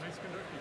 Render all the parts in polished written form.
Nice conducting.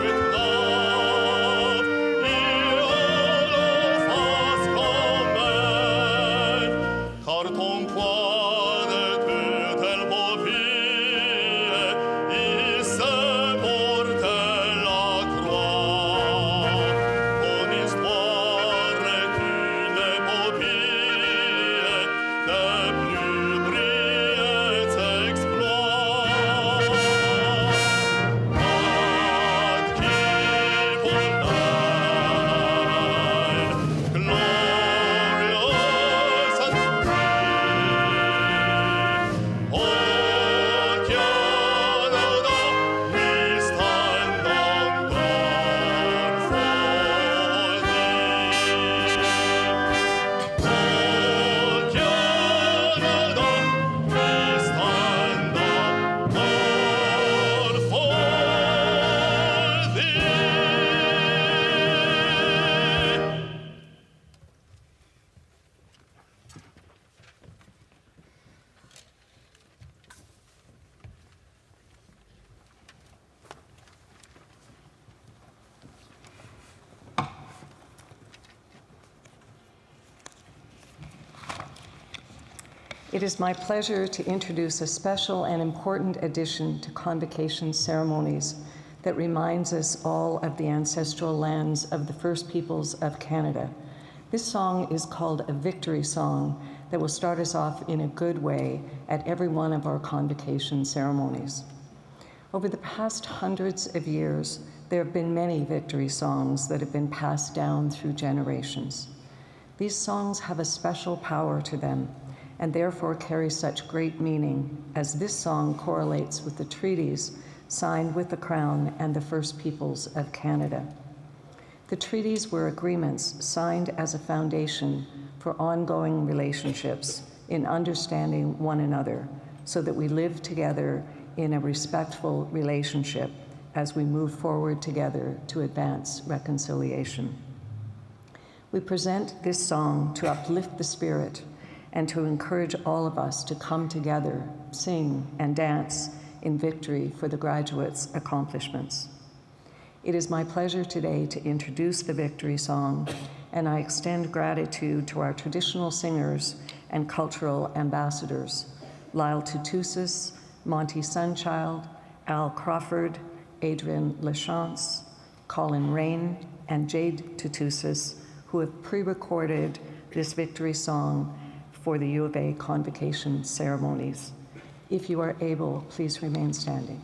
With It is my pleasure to introduce a special and important addition to Convocation ceremonies that reminds us all of the ancestral lands of the First Peoples of Canada. This song is called a victory song that will start us off in a good way at every one of our Convocation ceremonies. Over the past hundreds of years, there have been many victory songs that have been passed down through generations. These songs have a special power to them and therefore carry such great meaning, as this song correlates with the treaties signed with the Crown and the First Peoples of Canada. The treaties were agreements signed as a foundation for ongoing relationships in understanding one another so that we live together in a respectful relationship as we move forward together to advance reconciliation. We present this song to uplift the spirit and to encourage all of us to come together, sing, and dance in victory for the graduates' accomplishments. It is my pleasure today to introduce the victory song, and I extend gratitude to our traditional singers and cultural ambassadors, Lyle Tutusis, Monty Sunchild, Al Crawford, Adrian Lachance, Colin Rain, and Jade Tutusis, who have pre-recorded this victory song for the U of A Convocation ceremonies. If you are able, please remain standing.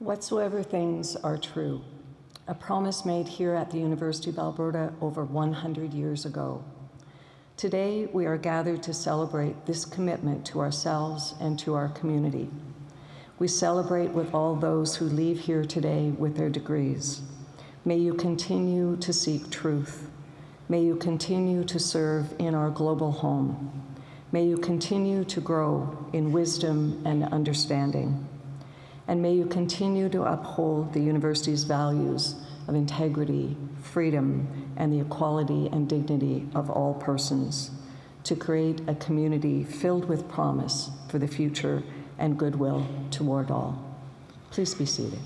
Whatsoever things are true, a promise made here at the University of Alberta over 100 years ago. Today, we are gathered to celebrate this commitment to ourselves and to our community. We celebrate with all those who leave here today with their degrees. May you continue to seek truth. May you continue to serve in our global home. May you continue to grow in wisdom and understanding. And may you continue to uphold the university's values of integrity, freedom, and the equality and dignity of all persons, to create a community filled with promise for the future and goodwill toward all. Please be seated.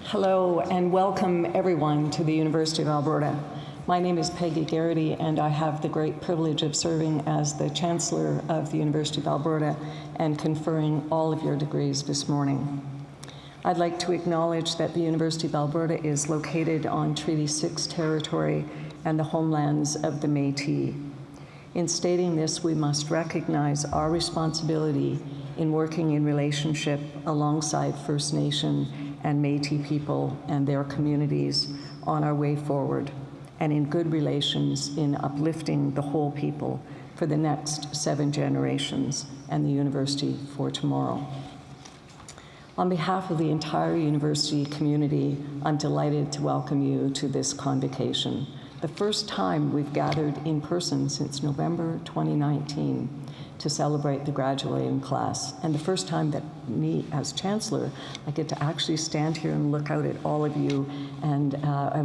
Hello and welcome everyone to the University of Alberta. My name is Peggy Garrity and I have the great privilege of serving as the Chancellor of the University of Alberta and conferring all of your degrees this morning. I'd like to acknowledge that the University of Alberta is located on Treaty 6 territory and the homelands of the Métis. In stating this, we must recognize our responsibility in working in relationship alongside First Nation and Métis people and their communities on our way forward, and in good relations in uplifting the whole people for the next 7 generations and the university for tomorrow. On behalf of the entire university community, I'm delighted to welcome you to this convocation, the first time we've gathered in person since November 2019 to celebrate the graduating class, and the first time that me, as Chancellor, I get to actually stand here and look out at all of you and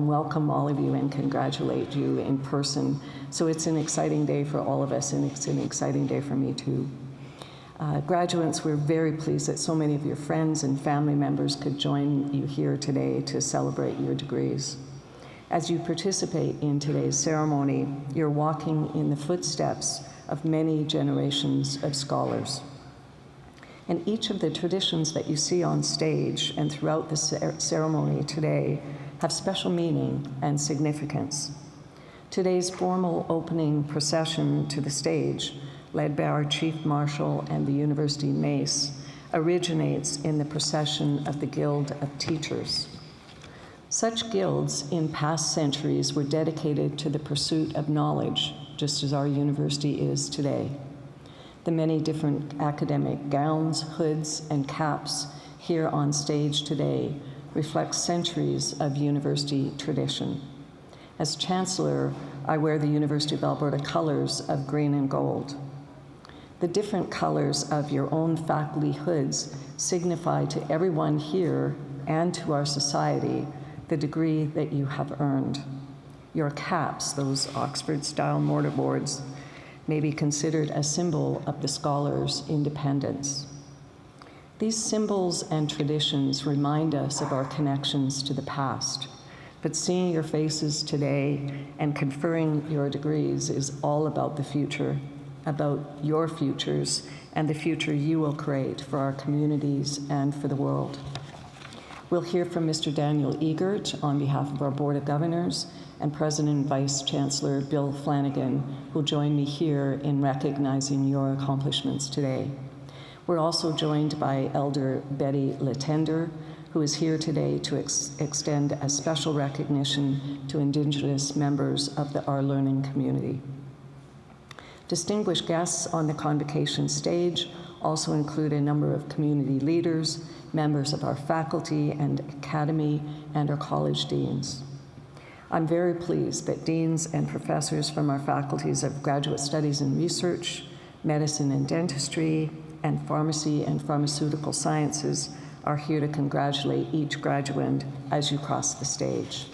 welcome all of you and congratulate you in person. So it's an exciting day for all of us, and it's an exciting day for me too. Graduates, we're very pleased that so many of your friends and family members could join you here today to celebrate your degrees. As you participate in today's ceremony, you're walking in the footsteps of many generations of scholars. And each of the traditions that you see on stage and throughout the ceremony today have special meaning and significance. Today's formal opening procession to the stage, led by our Chief Marshal and the University Mace, originates in the procession of the Guild of Teachers. Such guilds in past centuries were dedicated to the pursuit of knowledge, just as our university is today. The many different academic gowns, hoods, and caps here on stage today reflect centuries of university tradition. As Chancellor, I wear the University of Alberta colors of green and gold. The different colors of your own faculty hoods signify to everyone here and to our society the degree that you have earned. Your caps, those Oxford-style mortarboards, may be considered a symbol of the scholar's independence. These symbols and traditions remind us of our connections to the past, but seeing your faces today and conferring your degrees is all about the future, about your futures and the future you will create for our communities and for the world. We'll hear from Mr. Daniel Egert on behalf of our Board of Governors and President and Vice Chancellor Bill Flanagan, who join me here in recognizing your accomplishments today. We're also joined by Elder Betty Latender, who is here today to extend a special recognition to Indigenous members of our learning community. Distinguished guests on the convocation stage also include a number of community leaders, members of our faculty and academy, and our college deans. I'm very pleased that deans and professors from our faculties of Graduate Studies and Research, Medicine and Dentistry, and Pharmacy and Pharmaceutical Sciences are here to congratulate each graduand as you cross the stage.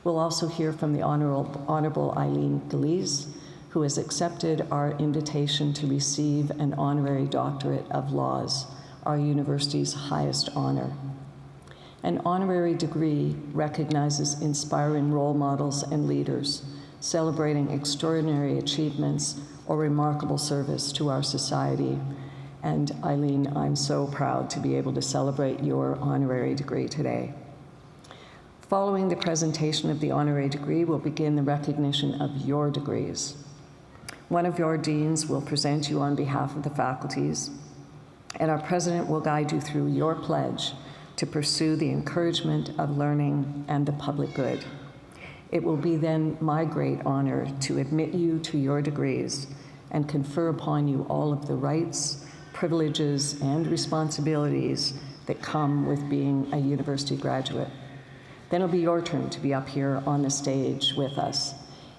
We'll also hear from the Honorable Eileen Galice, who has accepted our invitation to receive an honorary doctorate of laws, our university's highest honor. An honorary degree recognizes inspiring role models and leaders, celebrating extraordinary achievements or remarkable service to our society. And Eileen, I'm so proud to be able to celebrate your honorary degree today. Following the presentation of the honorary degree, we'll begin the recognition of your degrees. One of your deans will present you on behalf of the faculties, and our president will guide you through your pledge to pursue the encouragement of learning and the public good. It will be then my great honor to admit you to your degrees and confer upon you all of the rights, privileges, and responsibilities that come with being a university graduate. Then it'll be your turn to be up here on the stage with us.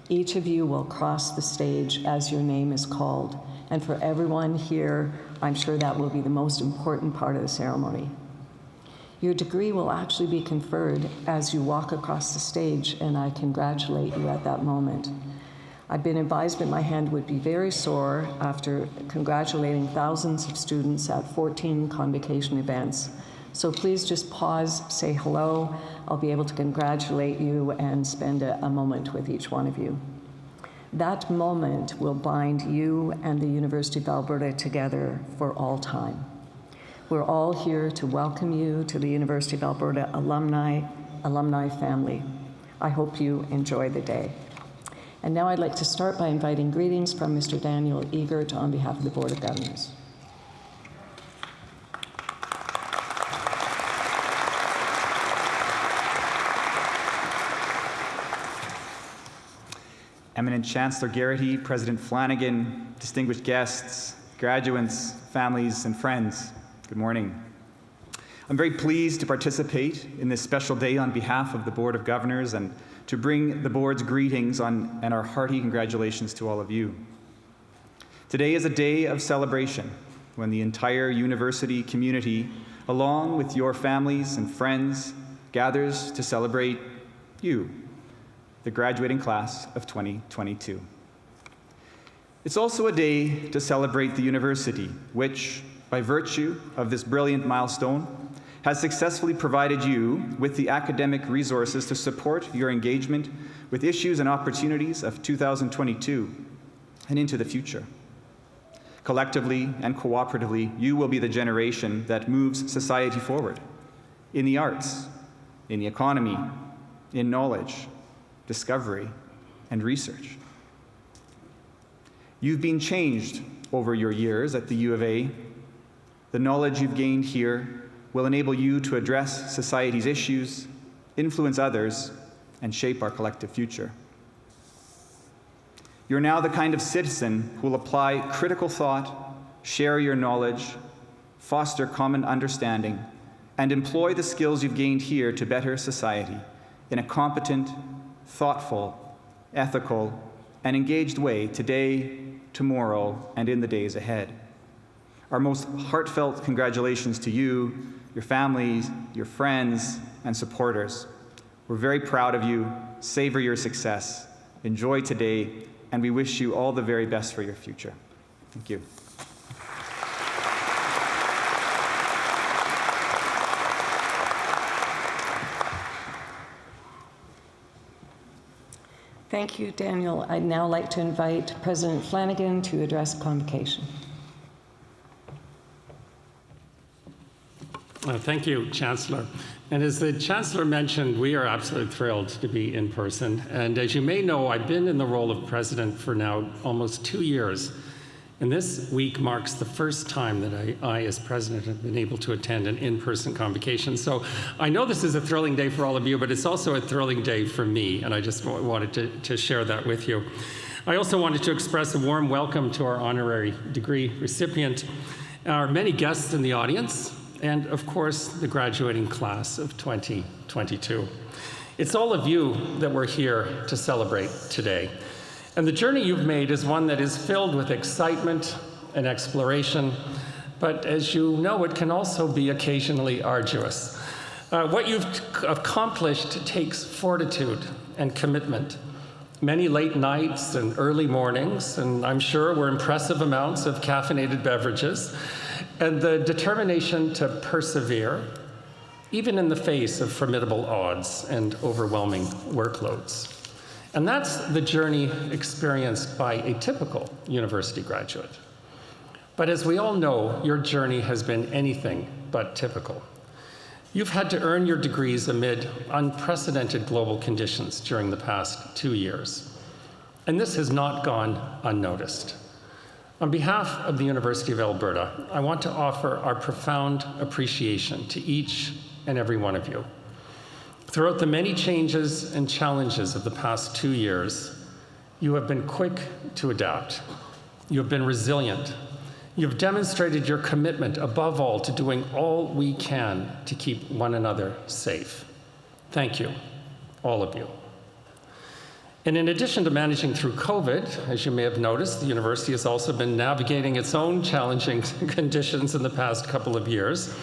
Each of you will cross the stage as your name is called, and for everyone here, I'm sure that will be the most important part of the ceremony. Your degree will actually be conferred as you walk across the stage, and I congratulate you at that moment. I've been advised that my hand would be very sore after congratulating thousands of students at 14 Convocation events. So please just pause, say hello. I'll be able to congratulate you and spend a moment with each one of you. That moment will bind you and the University of Alberta together for all time. We're all here to welcome you to the University of Alberta alumni family. I hope you enjoy the day. And now I'd like to start by inviting greetings from Mr. Daniel Egert on behalf of the Board of Governors. Eminent Chancellor Garrity, President Flanagan, distinguished guests, graduates, families, and friends, good morning. I'm very pleased to participate in this special day on behalf of the Board of Governors and to bring the board's greetings and our hearty congratulations to all of you. Today is a day of celebration when the entire university community, along with your families and friends, gathers to celebrate you, the graduating class of 2022. It's also a day to celebrate the university, which, by virtue of this brilliant milestone, has successfully provided you with the academic resources to support your engagement with issues and opportunities of 2022 and into the future. Collectively and cooperatively, you will be the generation that moves society forward in the arts, in the economy, in knowledge, discovery, and research. You've been changed over your years at the U of A. The knowledge you've gained here will enable you to address society's issues, influence others, and shape our collective future. You're now the kind of citizen who will apply critical thought, share your knowledge, foster common understanding, and employ the skills you've gained here to better society in a competent, thoughtful, ethical, and engaged way today, tomorrow, and in the days ahead. Our most heartfelt congratulations to you, your families, your friends, and supporters. We're very proud of you. Savor your success. Enjoy today, and we wish you all the very best for your future. Thank you. Thank you, Daniel. I'd now like to invite President Flanagan to address Convocation. Thank you, Chancellor. And as the Chancellor mentioned, we are absolutely thrilled to be in person. And as you may know, I've been in the role of President for now almost 2 years. And this week marks the first time that I, as President, have been able to attend an in-person convocation. So I know this is a thrilling day for all of you, but it's also a thrilling day for me, and I just wanted to share that with you. I also wanted to express a warm welcome to our honorary degree recipient, our many guests in the audience, and of course, the graduating class of 2022. It's all of you that we're here to celebrate today. And the journey you've made is one that is filled with excitement and exploration, but as you know, it can also be occasionally arduous. What you've accomplished takes fortitude and commitment. Many late nights and early mornings, and I'm sure were impressive amounts of caffeinated beverages, and the determination to persevere, even in the face of formidable odds and overwhelming workloads. And that's the journey experienced by a typical university graduate. But as we all know, your journey has been anything but typical. You've had to earn your degrees amid unprecedented global conditions during the past 2 years. And this has not gone unnoticed. On behalf of the University of Alberta, I want to offer our profound appreciation to each and every one of you. Throughout the many changes and challenges of the past 2 years, you have been quick to adapt. You have been resilient. You have demonstrated your commitment, above all, to doing all we can to keep one another safe. Thank you, all of you. And in addition to managing through COVID, as you may have noticed, the university has also been navigating its own challenging conditions in the past couple of years.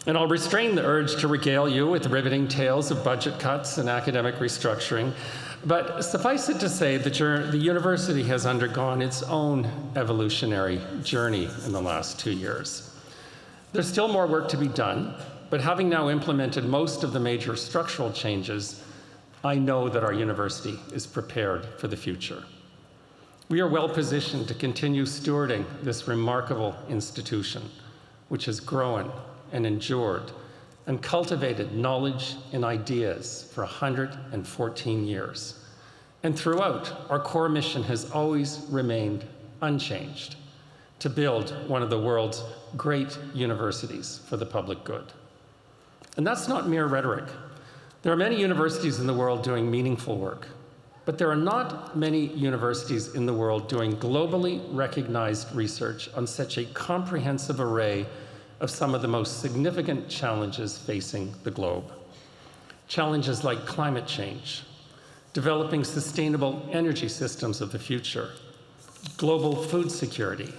And I'll restrain the urge to regale you with riveting tales of budget cuts and academic restructuring. But suffice it to say that the university has undergone its own evolutionary journey in the last 2 years. There's still more work to be done, but having now implemented most of the major structural changes, I know that our university is prepared for the future. We are well positioned to continue stewarding this remarkable institution, which has grown and endured and cultivated knowledge and ideas for 114 years. And throughout, our core mission has always remained unchanged: to build one of the world's great universities for the public good. And that's not mere rhetoric. There are many universities in the world doing meaningful work, but there are not many universities in the world doing globally recognized research on such a comprehensive array of some of the most significant challenges facing the globe. Challenges like climate change, developing sustainable energy systems of the future, global food security,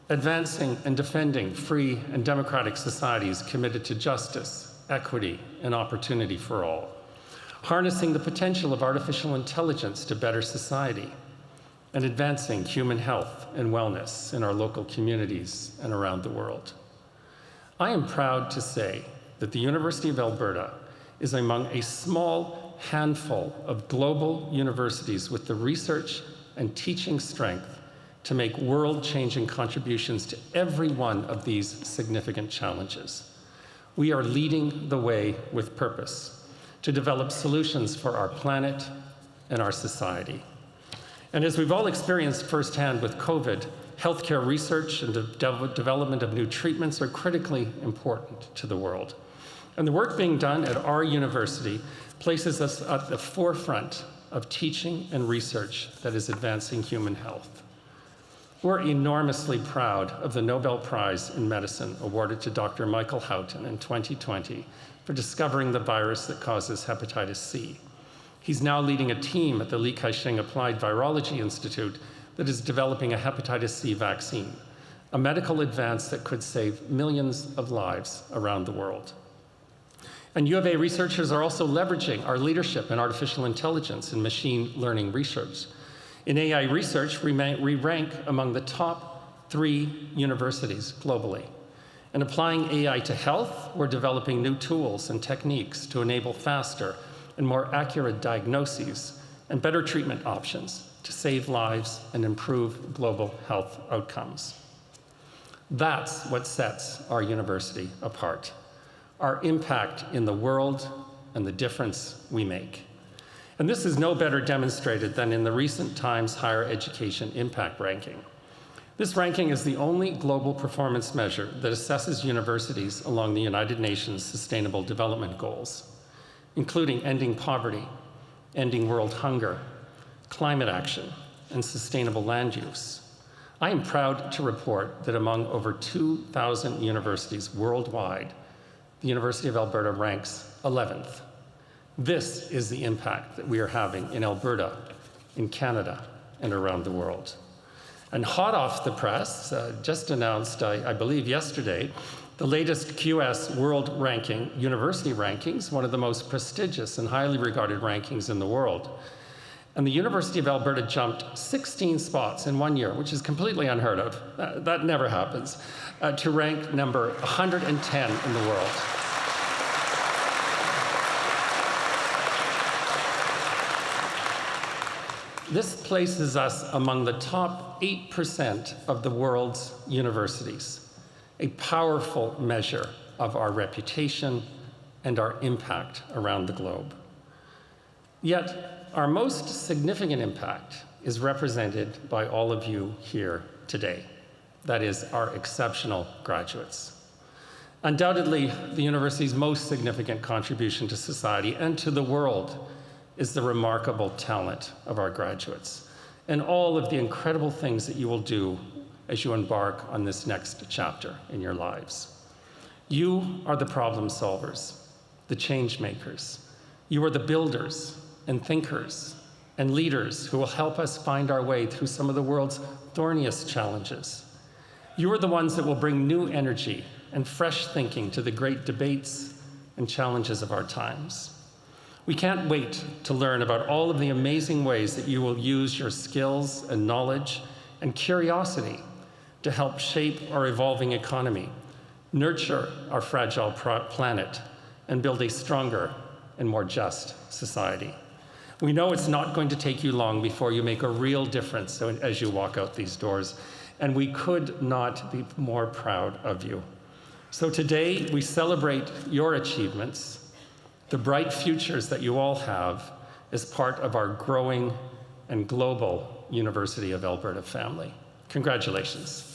advancing and defending free and democratic societies committed to justice, equity, and opportunity for all, harnessing the potential of artificial intelligence to better society, and advancing human health and wellness in our local communities and around the world. I am proud to say that the University of Alberta is among a small handful of global universities with the research and teaching strength to make world-changing contributions to every one of these significant challenges. We are leading the way with purpose to develop solutions for our planet and our society. And as we've all experienced firsthand with COVID, healthcare research and development of new treatments are critically important to the world. And the work being done at our university places us at the forefront of teaching and research that is advancing human health. We're enormously proud of the Nobel Prize in Medicine awarded to Dr. Michael Houghton in 2020 for discovering the virus that causes hepatitis C. He's now leading a team at the Li Ka-shing Applied Virology Institute that is developing a hepatitis C vaccine, a medical advance that could save millions of lives around the world. And U of A researchers are also leveraging our leadership in artificial intelligence and machine learning research. In AI research, we rank among the top 3 universities globally. And applying AI to health, we're developing new tools and techniques to enable faster and more accurate diagnoses and better treatment options to save lives and improve global health outcomes. That's what sets our university apart: our impact in the world and the difference we make. And this is no better demonstrated than in the recent Times Higher Education Impact Ranking. This ranking is the only global performance measure that assesses universities along the United Nations Sustainable Development Goals, including ending poverty, ending world hunger, climate action, and sustainable land use. I am proud to report that among over 2,000 universities worldwide, the University of Alberta ranks 11th. This is the impact that we are having in Alberta, in Canada, and around the world. And hot off the press, just announced, I believe yesterday, the latest QS World Ranking, University Rankings, one of the most prestigious and highly regarded rankings in the world. And the University of Alberta jumped 16 spots in 1 year, which is completely unheard of. That never happens, to rank number 110 in the world. This places us among the top 8% of the world's universities, a powerful measure of our reputation and our impact around the globe. Yet, our most significant impact is represented by all of you here today. That is, our exceptional graduates. Undoubtedly, the university's most significant contribution to society and to the world is the remarkable talent of our graduates and all of the incredible things that you will do as you embark on this next chapter in your lives. You are the problem solvers, the change makers. You are the builders and thinkers and leaders who will help us find our way through some of the world's thorniest challenges. You are the ones that will bring new energy and fresh thinking to the great debates and challenges of our times. We can't wait to learn about all of the amazing ways that you will use your skills and knowledge and curiosity to help shape our evolving economy, nurture our fragile planet, and build a stronger and more just society. We know it's not going to take you long before you make a real difference as you walk out these doors, and we could not be more proud of you. So today, we celebrate your achievements, the bright futures that you all have as part of our growing and global University of Alberta family. Congratulations.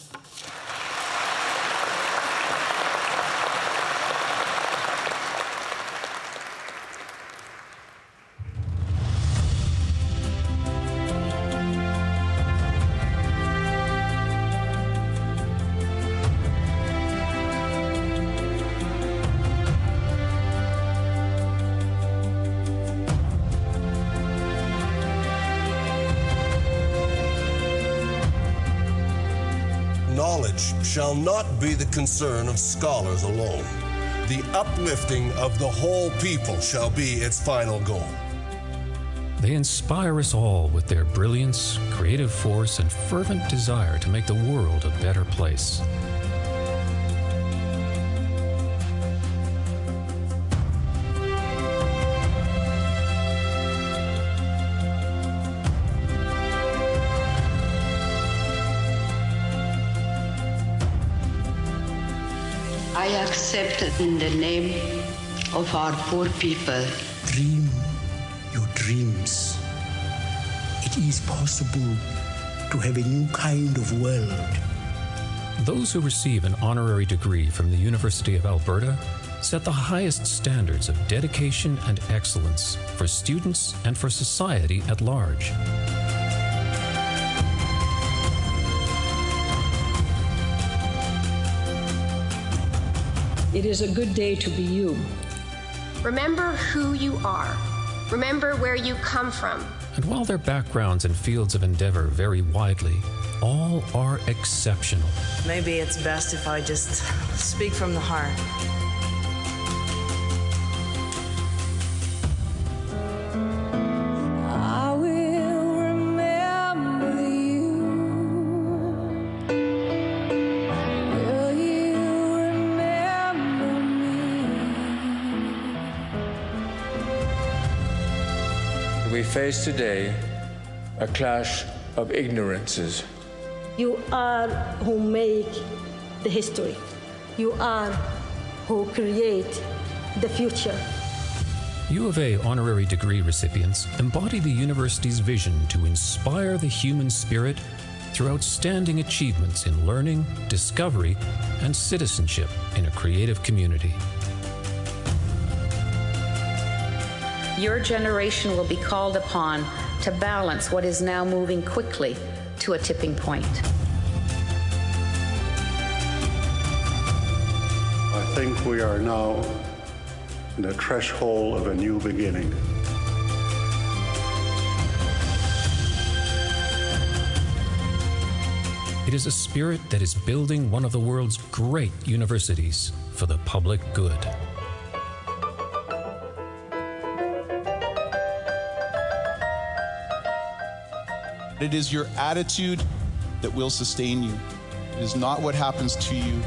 Knowledge shall not be the concern of scholars alone. The uplifting of the whole people shall be its final goal. They inspire us all with their brilliance, creative force, and fervent desire to make the world a better place. I accept in the name of our poor people. Dream your dreams. It is possible to have a new kind of world. Those who receive an honorary degree from the University of Alberta set the highest standards of dedication and excellence for students and for society at large. It is a good day to be you. Remember who you are. Remember where you come from. And while their backgrounds and fields of endeavor vary widely, all are exceptional. Maybe it's best if I just speak from the heart. We face today a clash of ignorances. You are who make the history. You are who create the future. U of A honorary degree recipients embody the university's vision to inspire the human spirit through outstanding achievements in learning, discovery, and citizenship in a creative community. Your generation will be called upon to balance what is now moving quickly to a tipping point. I think we are now in the threshold of a new beginning. It is a spirit that is building one of the world's great universities for the public good. It is your attitude that will sustain you. It is not what happens to you,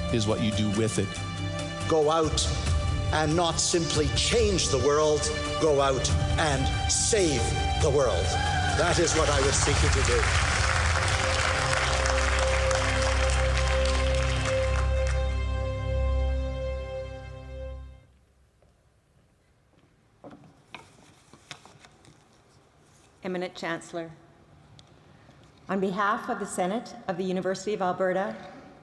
it is what you do with it. Go out and not simply change the world, go out and save the world. That is what I would seek you to do. Eminent Chancellor, on behalf of the Senate of the University of Alberta,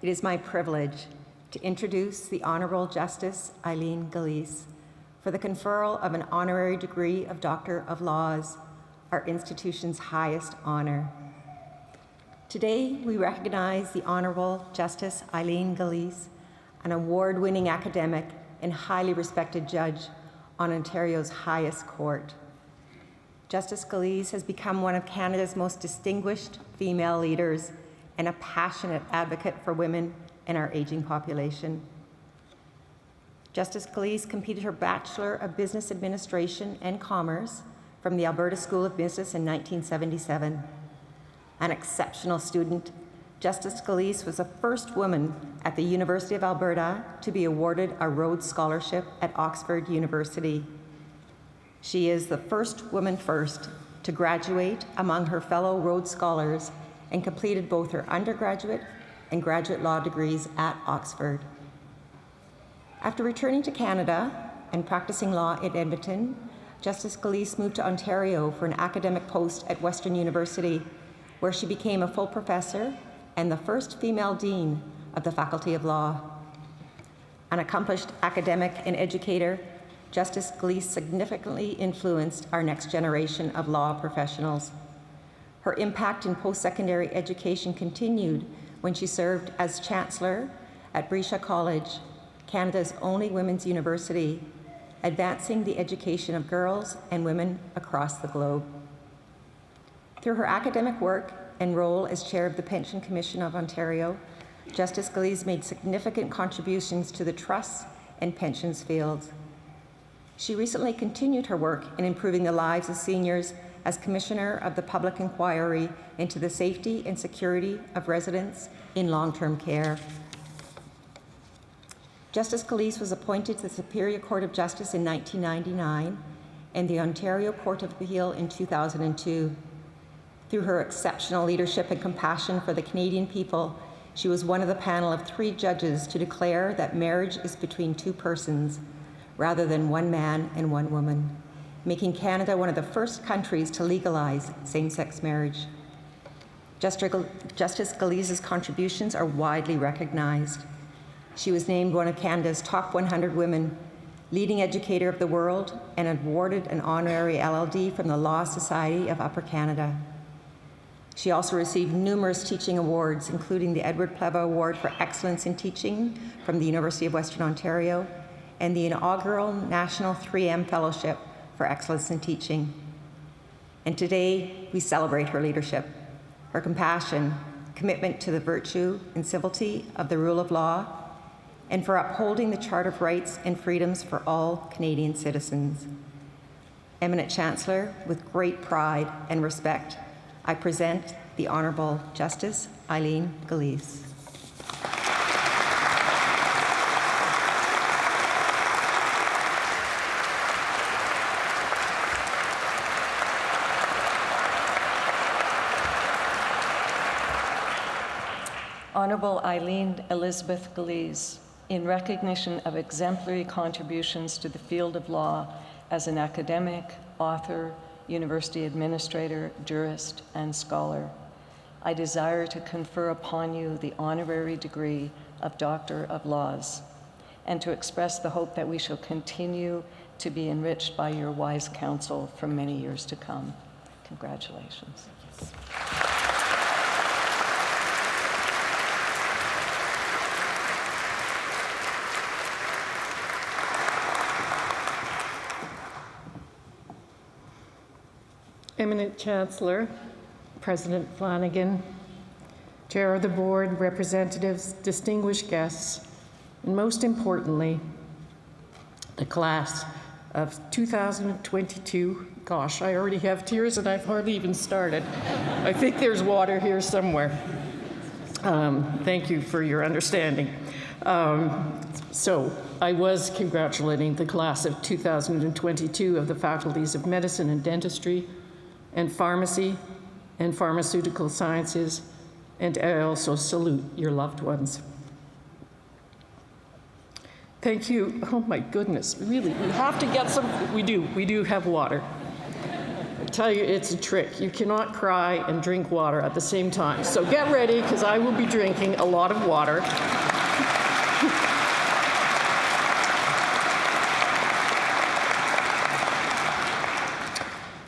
it is my privilege to introduce the Honorable Justice Eileen Galice for the conferral of an honorary degree of Doctor of Laws, our institution's highest honor. Today, we recognize the Honorable Justice Eileen Galice, an award-winning academic and highly respected judge on Ontario's highest court. Justice Galice has become one of Canada's most distinguished female leaders and a passionate advocate for women and our aging population. Justice Galice completed her Bachelor of Business Administration and Commerce from the Alberta School of Business in 1977. An exceptional student, Justice Galice was the first woman at the University of Alberta to be awarded a Rhodes Scholarship at Oxford University. She is the first woman to graduate among her fellow Rhodes Scholars and completed both her undergraduate and graduate law degrees at Oxford. After returning to Canada and practicing law in Edmonton, Justice Galice moved to Ontario for an academic post at Western University, where she became a full professor and the first female dean of the Faculty of Law. An accomplished academic and educator, Justice Galice significantly influenced our next generation of law professionals. Her impact in post-secondary education continued when she served as Chancellor at Brescia College, Canada's only women's university, advancing the education of girls and women across the globe. Through her academic work and role as chair of the Pension Commission of Ontario, Justice Galice made significant contributions to the trusts and pensions fields. She recently continued her work in improving the lives of seniors as Commissioner of the Public Inquiry into the Safety and Security of Residents in Long-Term Care. Justice Galice was appointed to the Superior Court of Justice in 1999 and the Ontario Court of Appeal in 2002. Through her exceptional leadership and compassion for the Canadian people, she was one of the panel of 3 judges to declare that marriage is between 2 persons, rather than one man and one woman, making Canada one of the first countries to legalize same-sex marriage. Justice Galice's contributions are widely recognized. She was named one of Canada's top 100 women, leading educator of the world, and awarded an honorary LLD from the Law Society of Upper Canada. She also received numerous teaching awards, including the Edward Pleva Award for Excellence in Teaching from the University of Western Ontario, and the inaugural National 3M Fellowship for Excellence in Teaching. And today, we celebrate her leadership, her compassion, commitment to the virtue and civility of the rule of law, and for upholding the Charter of Rights and Freedoms for all Canadian citizens. Eminent Chancellor, with great pride and respect, I present the Honourable Justice Eileen Galice. Honorable Eileen Elizabeth Galice, in recognition of exemplary contributions to the field of law as an academic, author, university administrator, jurist, and scholar, I desire to confer upon you the honorary degree of Doctor of Laws, and to express the hope that we shall continue to be enriched by your wise counsel for many years to come. Congratulations. Eminent Chancellor, President Flanagan, Chair of the Board, representatives, distinguished guests, and most importantly, the class of 2022. Gosh, I already have tears and I've hardly even started. I think there's water here somewhere. Thank you for your understanding. So I was congratulating the class of 2022 of the faculties of medicine and dentistry, and pharmacy and pharmaceutical sciences, and I also salute your loved ones. Thank you. Oh my goodness, really, we have to get some, we do have water. I tell you, it's a trick. You cannot cry and drink water at the same time. So get ready, because I will be drinking a lot of water.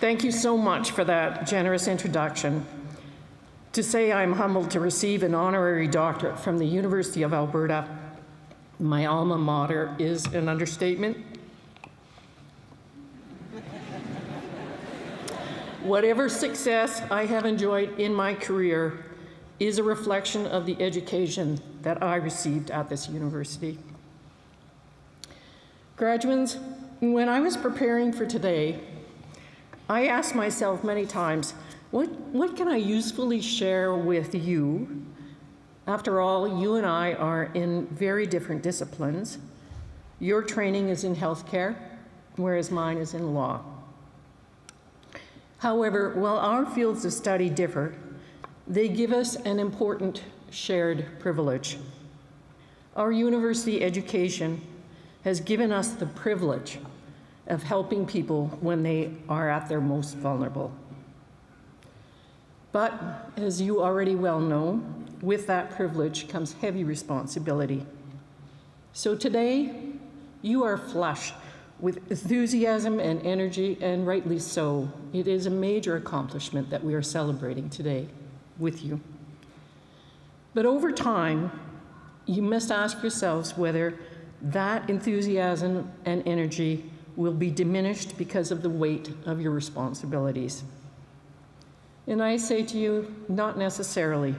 Thank you so much for that generous introduction. To say I'm humbled to receive an honorary doctorate from the University of Alberta, my alma mater, is an understatement. Whatever success I have enjoyed in my career is a reflection of the education that I received at this university. Graduates, when I was preparing for today, I asked myself many times, what can I usefully share with you? After all, you and I are in very different disciplines. Your training is in healthcare, whereas mine is in law. However, while our fields of study differ, they give us an important shared privilege. Our university education has given us the privilege of helping people when they are at their most vulnerable. But as you already well know, with that privilege comes heavy responsibility. So today, you are flush with enthusiasm and energy, and rightly so. It is a major accomplishment that we are celebrating today with you. But over time, you must ask yourselves whether that enthusiasm and energy will be diminished because of the weight of your responsibilities. And I say to you, not necessarily.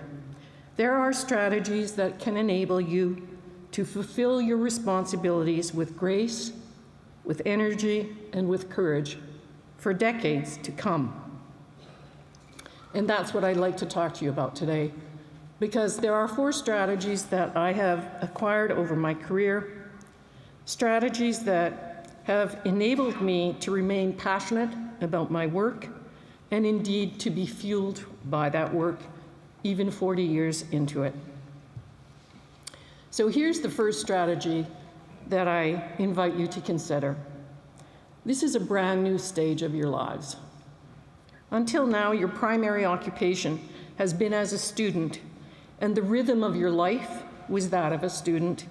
There are strategies that can enable you to fulfill your responsibilities with grace, with energy, and with courage for decades to come. And that's what I'd like to talk to you about today, because there are 4 strategies that I have acquired over my career, strategies that have enabled me to remain passionate about my work and indeed to be fueled by that work even 40 years into it. So here's the first strategy that I invite you to consider. This is a brand new stage of your lives. Until now, your primary occupation has been as a student, and the rhythm of your life was that of a student,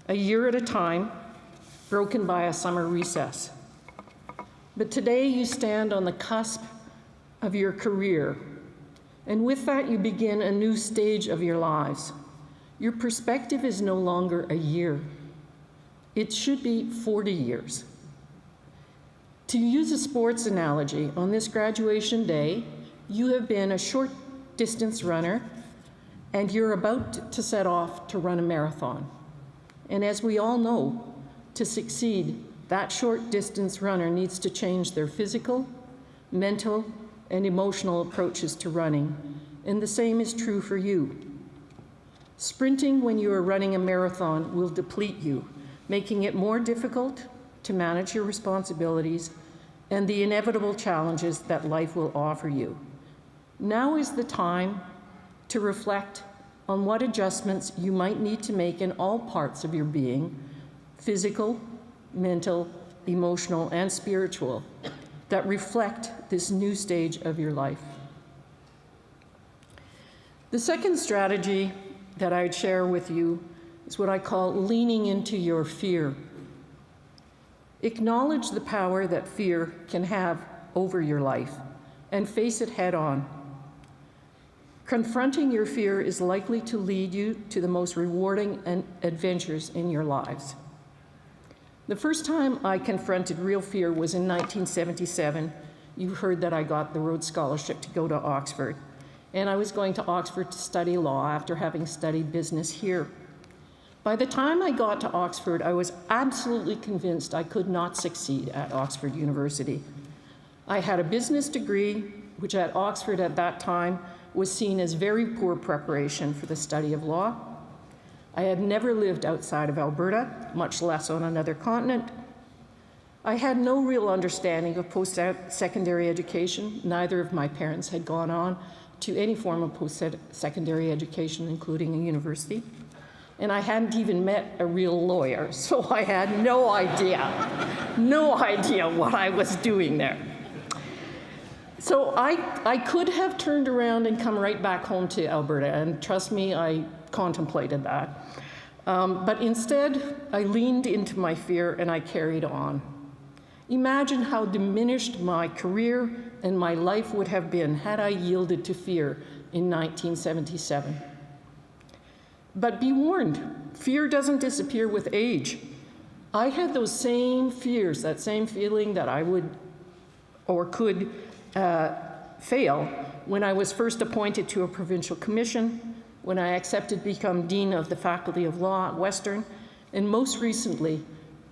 a year at a time, broken by a summer recess. But today you stand on the cusp of your career, and with that you begin a new stage of your lives. Your perspective is no longer a year. It should be 40 years. To use a sports analogy, on this graduation day, you have been a short distance runner, and you're about to set off to run a marathon. And as we all know, to succeed, that short distance runner needs to change their physical, mental, and emotional approaches to running. And the same is true for you. Sprinting when you are running a marathon will deplete you, making it more difficult to manage your responsibilities and the inevitable challenges that life will offer you. Now is the time to reflect on what adjustments you might need to make in all parts of your being, physical, mental, emotional, and spiritual, that reflect this new stage of your life. The second strategy that I'd share with you is what I call leaning into your fear. Acknowledge the power that fear can have over your life and face it head on. Confronting your fear is likely to lead you to the most rewarding adventures in your lives. The first time I confronted real fear was in 1977. You heard that I got the Rhodes Scholarship to go to Oxford. And I was going to Oxford to study law after having studied business here. By the time I got to Oxford, I was absolutely convinced I could not succeed at Oxford University. I had a business degree, which at Oxford at that time was seen as very poor preparation for the study of law. I had never lived outside of Alberta, much less on another continent. I had no real understanding of post-secondary education. Neither of my parents had gone on to any form of post-secondary education, including a university. And I hadn't even met a real lawyer, so I had no idea what I was doing there. So I could have turned around and come right back home to Alberta, and trust me, I contemplated that. But instead, I leaned into my fear and I carried on. Imagine how diminished my career and my life would have been had I yielded to fear in 1977. But be warned, fear doesn't disappear with age. I had those same fears, that same feeling that I would or could fail when I was first appointed to a provincial commission, when I accepted to become Dean of the Faculty of Law at Western, and most recently,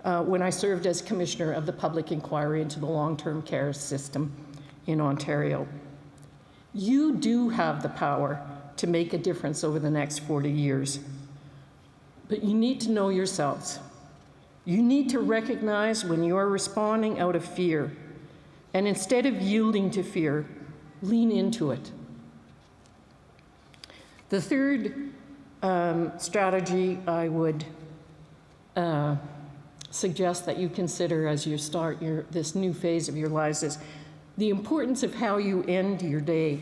when I served as Commissioner of the Public Inquiry into the Long-Term Care System in Ontario. You do have the power to make a difference over the next 40 years, but you need to know yourselves. You need to recognize when you are responding out of fear, and instead of yielding to fear, lean into it. The third strategy I would suggest that you consider as you start this new phase of your lives is the importance of how you end your day.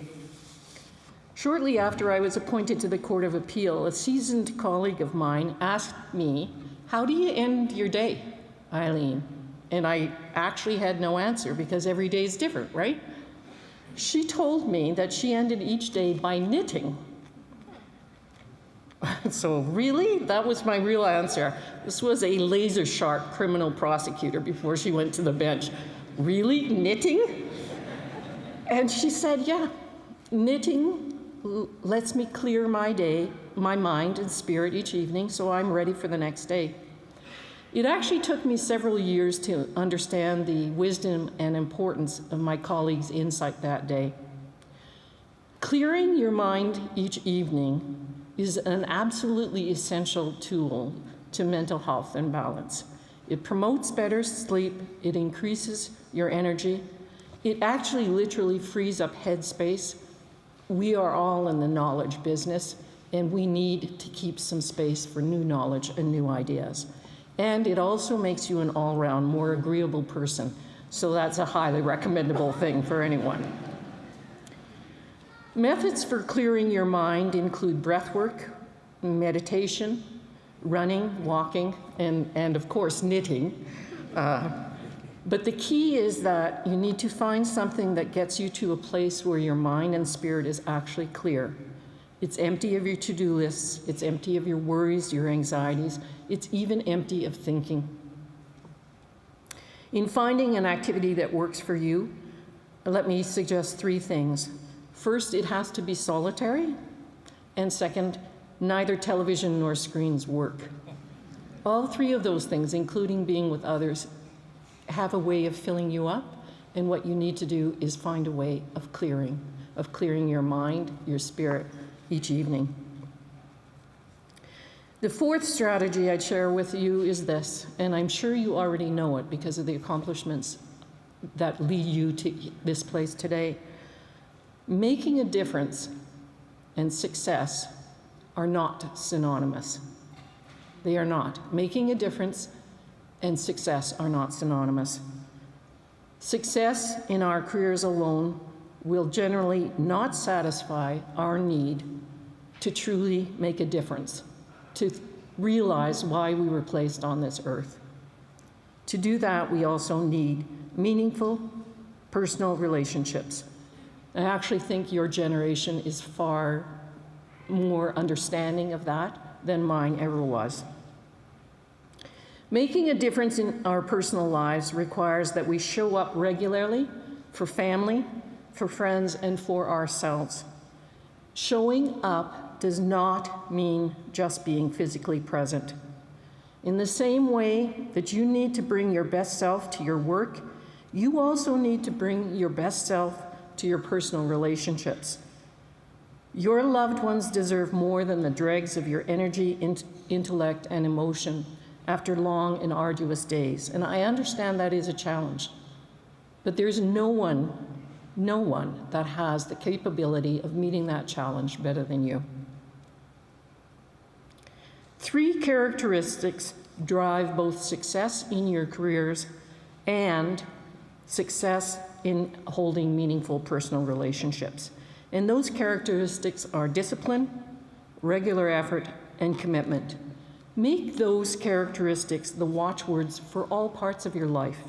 Shortly after I was appointed to the Court of Appeal, a seasoned colleague of mine asked me, "How do you end your day, Eileen?" And I actually had no answer because every day is different, right? She told me that she ended each day by knitting. So really, that was my real answer. This was a laser-sharp criminal prosecutor before she went to the bench. Really, knitting? And she said, yeah, knitting lets me clear my day, my mind and spirit each evening, so I'm ready for the next day. It actually took me several years to understand the wisdom and importance of my colleagues' insight that day. Clearing your mind each evening is an absolutely essential tool to mental health and balance. It promotes better sleep, it increases your energy, it actually literally frees up headspace. We are all in the knowledge business, and we need to keep some space for new knowledge and new ideas. And it also makes you an all-round more agreeable person, so that's a highly recommendable thing for anyone. Methods for clearing your mind include breath work, meditation, running, walking, and of course, knitting. But the key is that you need to find something that gets you to a place where your mind and spirit is actually clear. It's empty of your to-do lists, it's empty of your worries, your anxieties, it's even empty of thinking. In finding an activity that works for you, let me suggest 3 things. First, it has to be solitary, and second, neither television nor screens work. All 3 of those things, including being with others, have a way of filling you up, and what you need to do is find a way of clearing your mind, your spirit, each evening. The 4th strategy I'd share with you is this, and I'm sure you already know it because of the accomplishments that lead you to this place today. Making a difference and success are not synonymous. They are not. Making a difference and success are not synonymous. Success in our careers alone will generally not satisfy our need to truly make a difference, to realize why we were placed on this earth. To do that, we also need meaningful personal relationships. I actually think your generation is far more understanding of that than mine ever was. Making a difference in our personal lives requires that we show up regularly for family, for friends, and for ourselves. Showing up does not mean just being physically present. In the same way that you need to bring your best self to your work, you also need to bring your best self to your personal relationships. Your loved ones deserve more than the dregs of your energy, intellect, and emotion, after long and arduous days. And I understand that is a challenge. But there's no one that has the capability of meeting that challenge better than you. 3 characteristics drive both success in your careers and success in holding meaningful personal relationships. And those characteristics are discipline, regular effort, and commitment. Make those characteristics the watchwords for all parts of your life.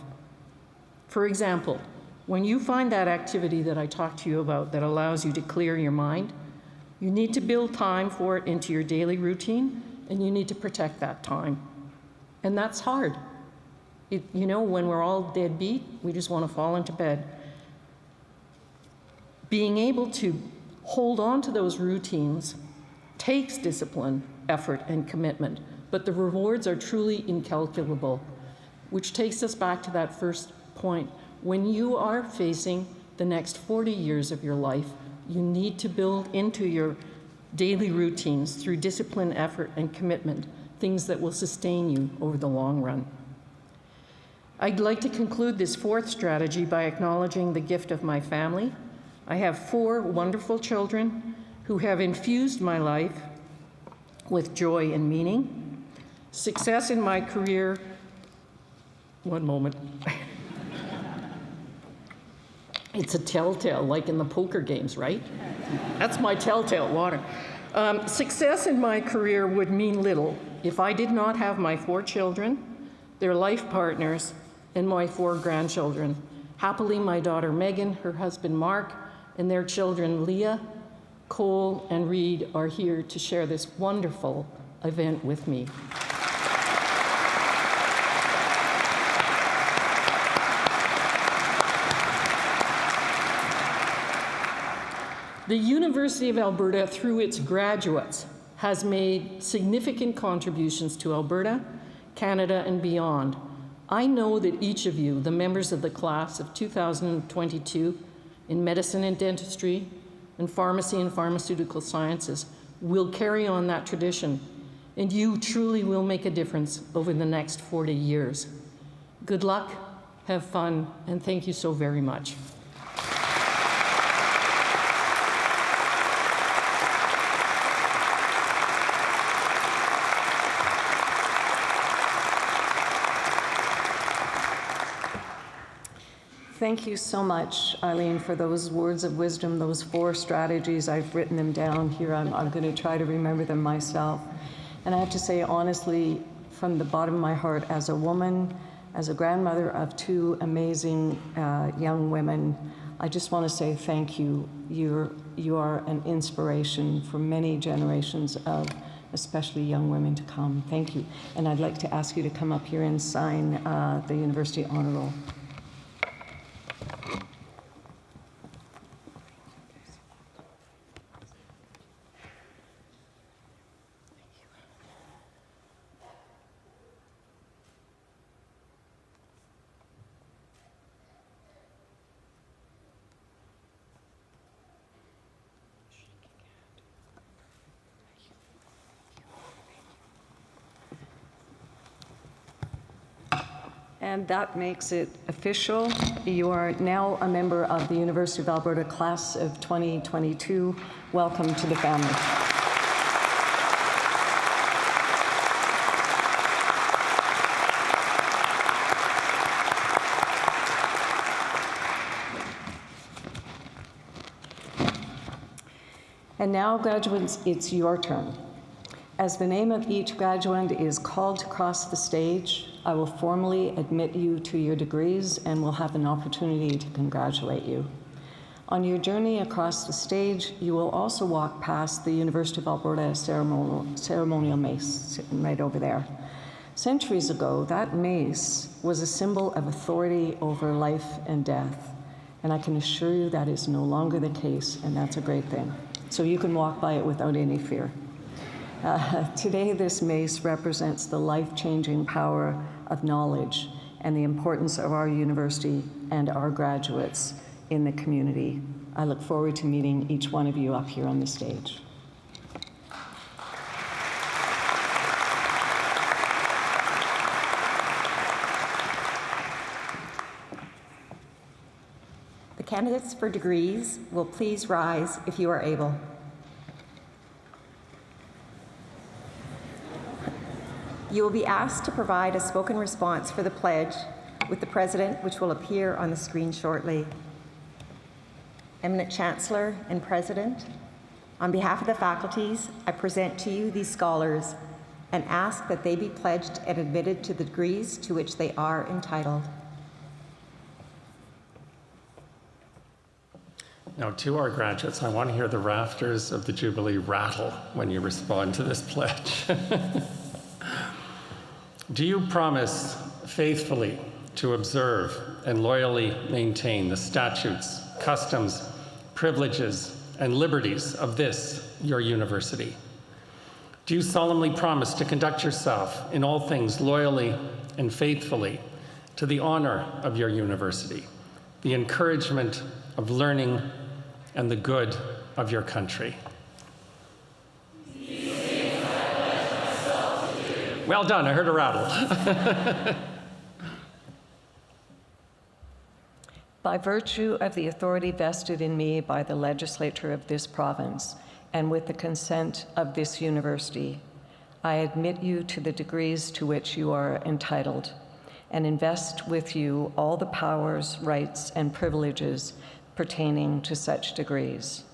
For example, when you find that activity that I talked to you about that allows you to clear your mind, you need to build time for it into your daily routine, and you need to protect that time. And that's hard. You know, when we're all deadbeat, we just want to fall into bed. Being able to hold on to those routines takes discipline, effort, and commitment, but the rewards are truly incalculable, which takes us back to that first point. When you are facing the next 40 years of your life, you need to build into your daily routines through discipline, effort, and commitment, things that will sustain you over the long run. I'd like to conclude this 4th strategy by acknowledging the gift of my family. I have 4 wonderful children who have infused my life with joy and meaning. Success in my career, one moment. It's a telltale, like in the poker games, right? That's my telltale water. Success in my career would mean little if I did not have my 4 children, their life partners, and my 4 grandchildren. Happily, my daughter Megan, her husband Mark, and their children Leah, Cole, and Reed are here to share this wonderful event with me. The University of Alberta, through its graduates, has made significant contributions to Alberta, Canada, and beyond. I know that each of you, the members of the class of 2022 in medicine and dentistry, and pharmacy and pharmaceutical sciences, will carry on that tradition, and you truly will make a difference over the next 40 years. Good luck, have fun, and thank you so very much. Thank you so much, Eileen, for those words of wisdom, those 4 strategies. I've written them down here. I'm going to try to remember them myself. And I have to say, honestly, from the bottom of my heart, as a woman, as a grandmother of 2 amazing young women, I just want to say thank you. You are an inspiration for many generations of especially young women to come. Thank you. And I'd like to ask you to come up here and sign the University Honor Roll. And that makes it official. You are now a member of the University of Alberta class of 2022. Welcome to the family. And now, graduates, it's your turn. As the name of each graduate is called to cross the stage, I will formally admit you to your degrees and will have an opportunity to congratulate you. On your journey across the stage, you will also walk past the University of Alberta ceremonial mace, sitting right over there. Centuries ago, that mace was a symbol of authority over life and death. And I can assure you that is no longer the case, and that's a great thing. So you can walk by it without any fear. Today, this mace represents the life-changing power of knowledge and the importance of our university and our graduates in the community. I look forward to meeting each one of you up here on the stage. candidates for degrees will please rise if you are able. You will be asked to provide a spoken response for the pledge with the President, which will appear on the screen shortly. Eminent Chancellor and President, on behalf of the faculties, I present to you these scholars and ask that they be pledged and admitted to the degrees to which they are entitled. Now, to our graduates, I want to hear the rafters of the Jubilee rattle when you respond to this pledge. Do you promise faithfully to observe and loyally maintain the statutes, customs, privileges, and liberties of this, your university? Do you solemnly promise to conduct yourself in all things loyally and faithfully to the honor of your university, the encouragement of learning, and the good of your country? Well done, I heard a rattle. By virtue of the authority vested in me by the legislature of this province, and with the consent of this university, I admit you to the degrees to which you are entitled, and invest with you all the powers, rights, and privileges pertaining to such degrees.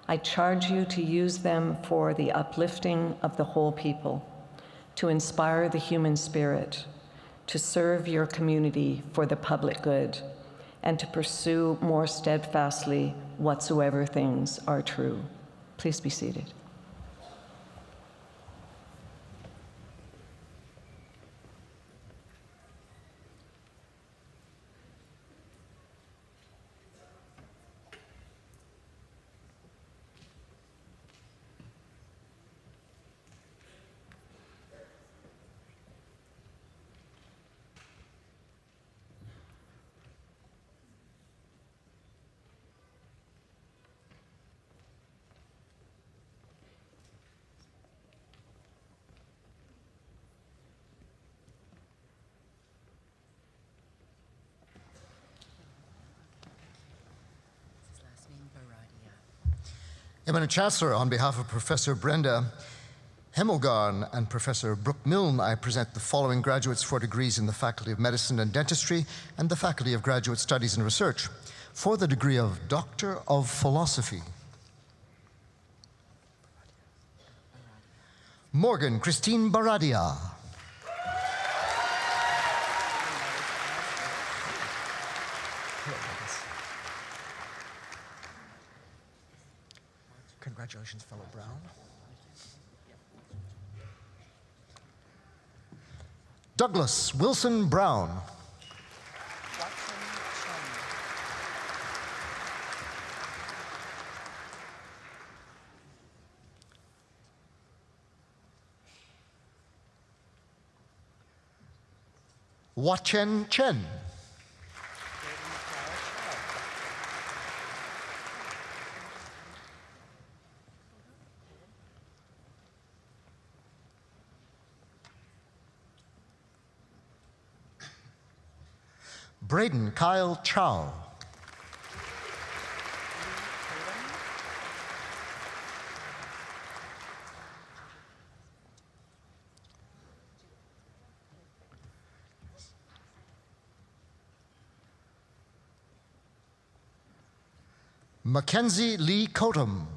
I charge you to use them for the uplifting of the whole people, to inspire the human spirit, to serve your community for the public good, and to pursue more steadfastly whatsoever things are true. Please be seated. Eminent Chancellor, on behalf of Professor Brenda Hemmelgarn and Professor Brooke Milne, I present the following graduates for degrees in the Faculty of Medicine and Dentistry and the Faculty of Graduate Studies and Research. For the degree of Doctor of Philosophy, Morgan Christine Baradia. Congratulations, fellow Brown. Douglas Wilson Brown. Wachen Chen. Braden Kyle Chow. Mackenzie Lee Cotham.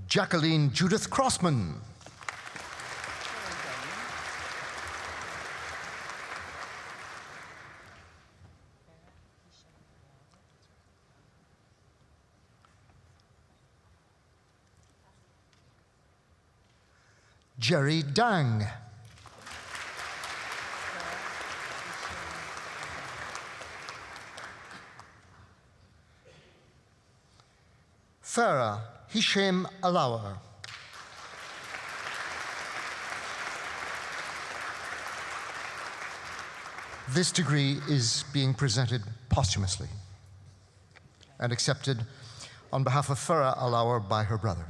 Jacqueline Judith Crossman. Jerry Dang. Farah Hisham Alawa. This degree is being presented posthumously. and accepted on behalf of Farah Alauer by her brother.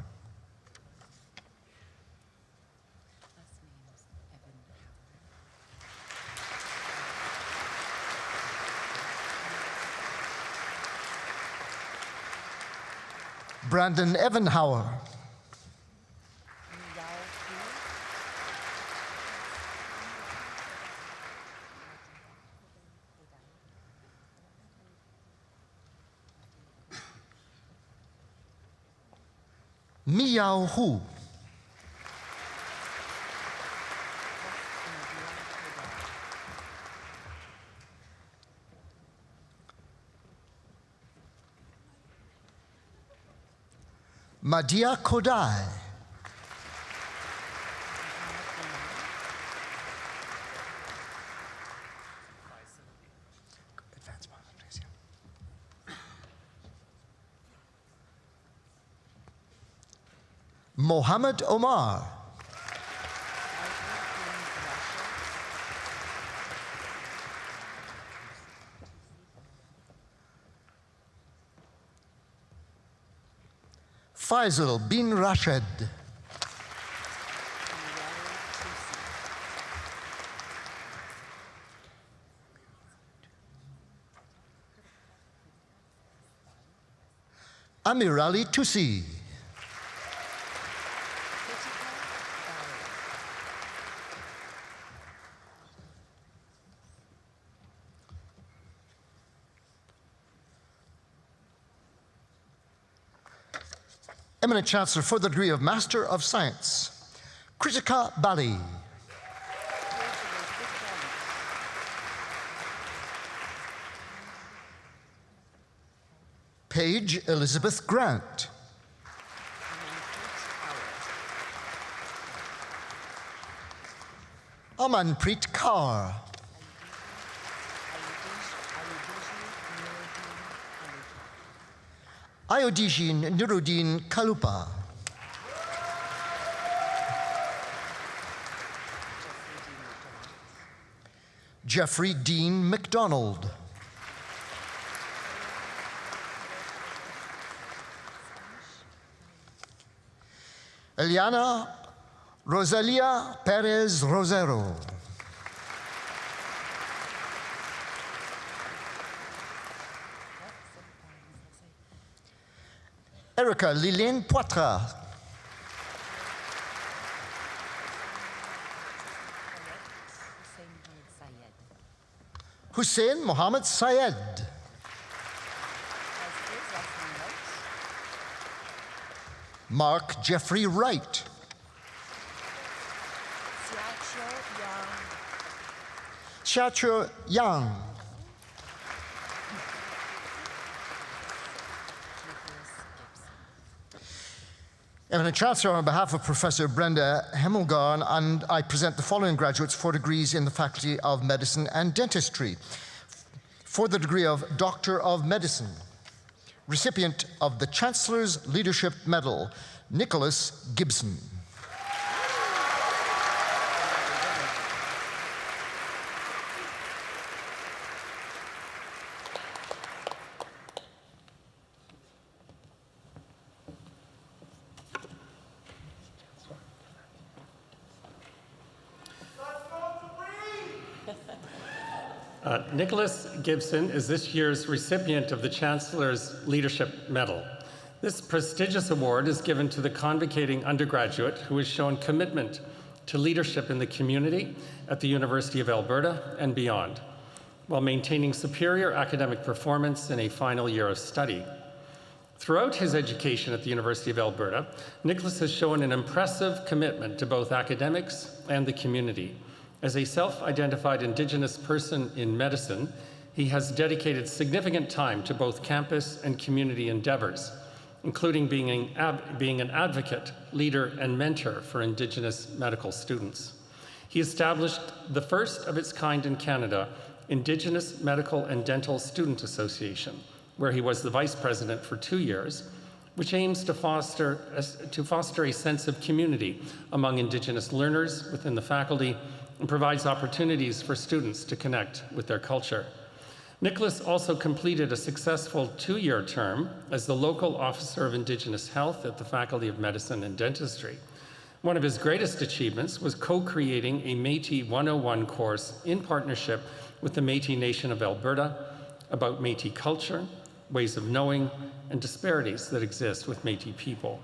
Brandon Evanhauer. Miao Hu. Madia Kodai. Mohammed Omar. Faisal bin Rashid. Amir Ali Tusi. Eminent Chancellor for the degree of Master of Science, Kritika Bali. Paige Elizabeth Grant. Amanpreet Kaur. Ayodhijin Niruddin Kalupa. Jeffrey Dean McDonald. Eliana Rosalia Perez Rosero. Erica Lillian Poitras. Hussein Mohammed Syed. Mark Jeffrey Wright. Xiaoqiu Yang. Eminent Chancellor, on behalf of Professor Brenda Hemmelgarn, and I present the following graduates for degrees in the Faculty of Medicine and Dentistry. For the degree of Doctor of Medicine, recipient of the Chancellor's Leadership Medal, Nicholas Gibson. Nicholas Gibson is this year's recipient of the Chancellor's Leadership Medal. This prestigious award is given to the convocating undergraduate who has shown commitment to leadership in the community at the University of Alberta and beyond, while maintaining superior academic performance in a final year of study. Throughout his education at the University of Alberta, Nicholas has shown an impressive commitment to both academics and the community. As a self-identified Indigenous person in medicine, he has dedicated significant time to both campus and community endeavors, including being an advocate, leader, and mentor for Indigenous medical students. He established the first of its kind in Canada, Indigenous Medical and Dental Student Association, where he was the vice president for 2 years, which aims to foster a sense of community among Indigenous learners within the faculty and provides opportunities for students to connect with their culture. Nicholas also completed a successful 2-year term as the local officer of Indigenous Health at the Faculty of Medicine and Dentistry. One of his greatest achievements was co-creating a Métis 101 course in partnership with the Métis Nation of Alberta about Métis culture, ways of knowing, and disparities that exist with Métis people.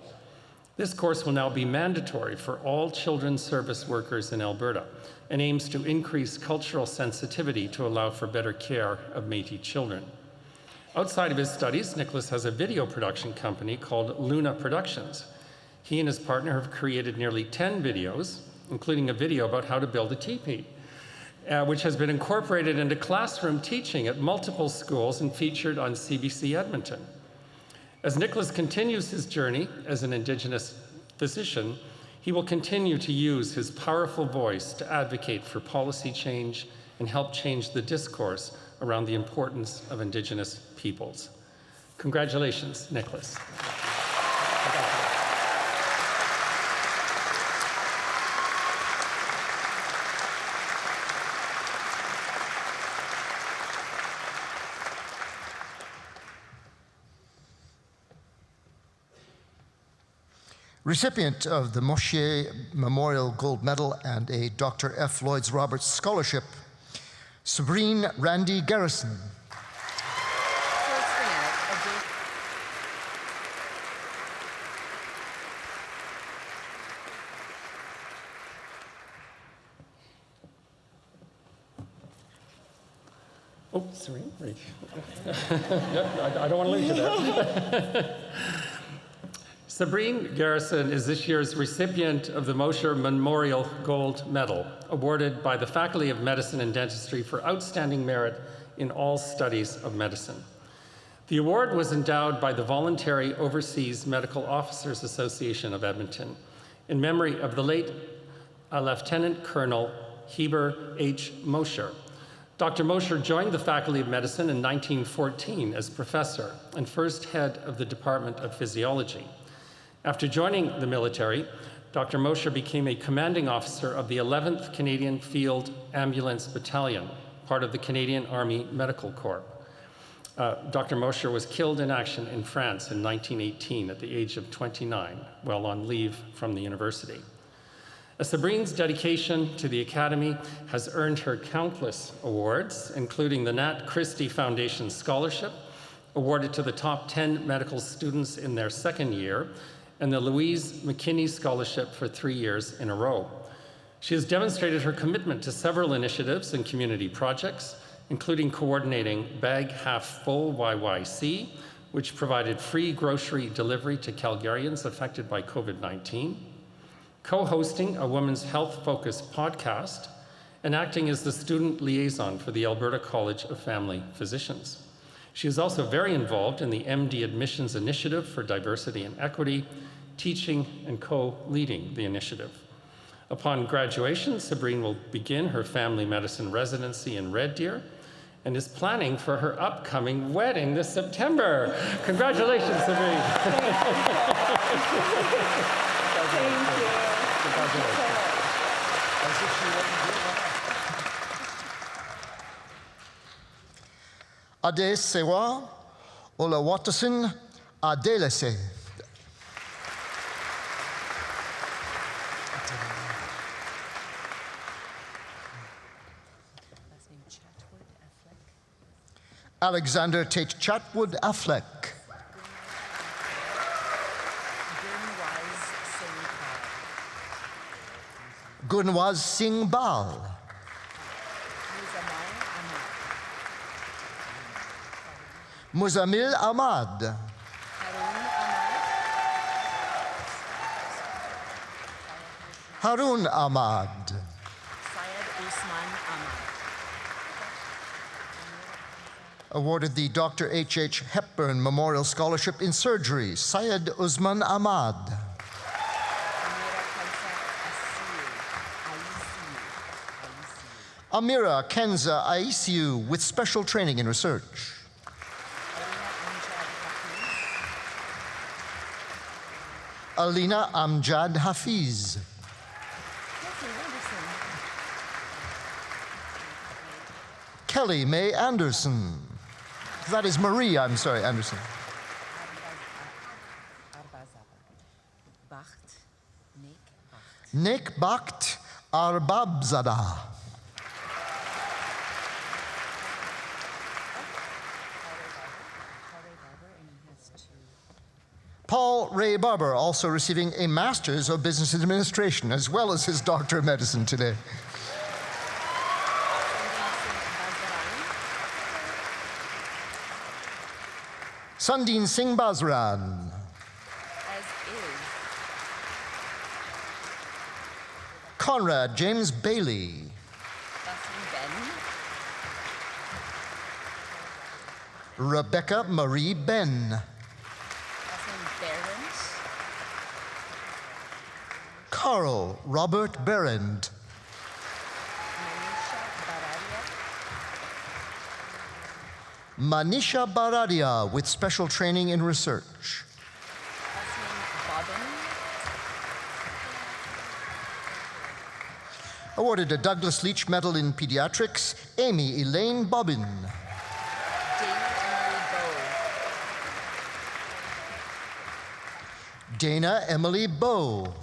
This course will now be mandatory for all children's service workers in Alberta and aims to increase cultural sensitivity to allow for better care of Métis children. Outside of his studies, Nicholas has a video production company called Luna Productions. He and his partner have created nearly 10 videos, including a video about how to build a teepee, which has been incorporated into classroom teaching at multiple schools and featured on CBC Edmonton. As Nicholas continues his journey as an Indigenous physician, he will continue to use his powerful voice to advocate for policy change and help change the discourse around the importance of Indigenous peoples. Congratulations, Nicholas. Recipient of the Moshe Memorial Gold Medal and a Dr. F. Lloyd Roberts Scholarship, Sabrine Randy Garrison. Oh, sorry. Right. I don't want to lose you there. Sabrine Garrison is this year's recipient of the Mosher Memorial Gold Medal, awarded by the Faculty of Medicine and Dentistry for outstanding merit in all studies of medicine. The award was endowed by the Voluntary Overseas Medical Officers Association of Edmonton in memory of the late Lieutenant Colonel Heber H. Mosher. Dr. Mosher joined the Faculty of Medicine in 1914 as professor and first head of the Department of Physiology. After joining the military, Dr. Mosher became a commanding officer of the 11th Canadian Field Ambulance Battalion, part of the Canadian Army Medical Corps. Dr. Mosher was killed in action in France in 1918 at the age of 29 while on leave from the university. Sabrine's dedication to the Academy has earned her countless awards, including the Nat Christie Foundation Scholarship, awarded to the top 10 medical students in their second year, and the Louise McKinney Scholarship for 3 years in a row. She has demonstrated her commitment to several initiatives and community projects, including coordinating Bag Half Full YYC, which provided free grocery delivery to Calgarians affected by COVID-19, co-hosting a women's health-focused podcast, and acting as the student liaison for the Alberta College of Family Physicians. She is also very involved in the MD Admissions Initiative for Diversity and Equity, teaching and co-leading the initiative. Upon graduation, Sabrine will begin her family medicine residency in Red Deer and is planning for her upcoming wedding this September. Congratulations, Sabrine. Thank you. Ade Sewa, Ola Watterson, Adelese. Alexander Tate Chatwood Affleck. Gunwaz Singh Bal. Muzamil Ahmad. Harun Ahmad. Awarded the Dr. H.H. Hepburn Memorial Scholarship in Surgery, Syed Usman Ahmad. Amira Kenza Aisiu with special training in research. Alina Amjad Hafiz. Kelly May Anderson. That is Marie, I'm sorry, Anderson. Nick Bakht Arbabzada. Paul Ray Barber, also receiving a Master's of Business Administration, as well as his Doctor of Medicine today. Sundin Singh Basran. Conrad James Bailey. Rebecca Marie Ben. Carl Robert Berend. Manisha Baradia with special training in research. Awarded a Douglas Leach Medal in Pediatrics, Amy Elaine Bobbin. Dana Emily Bowe.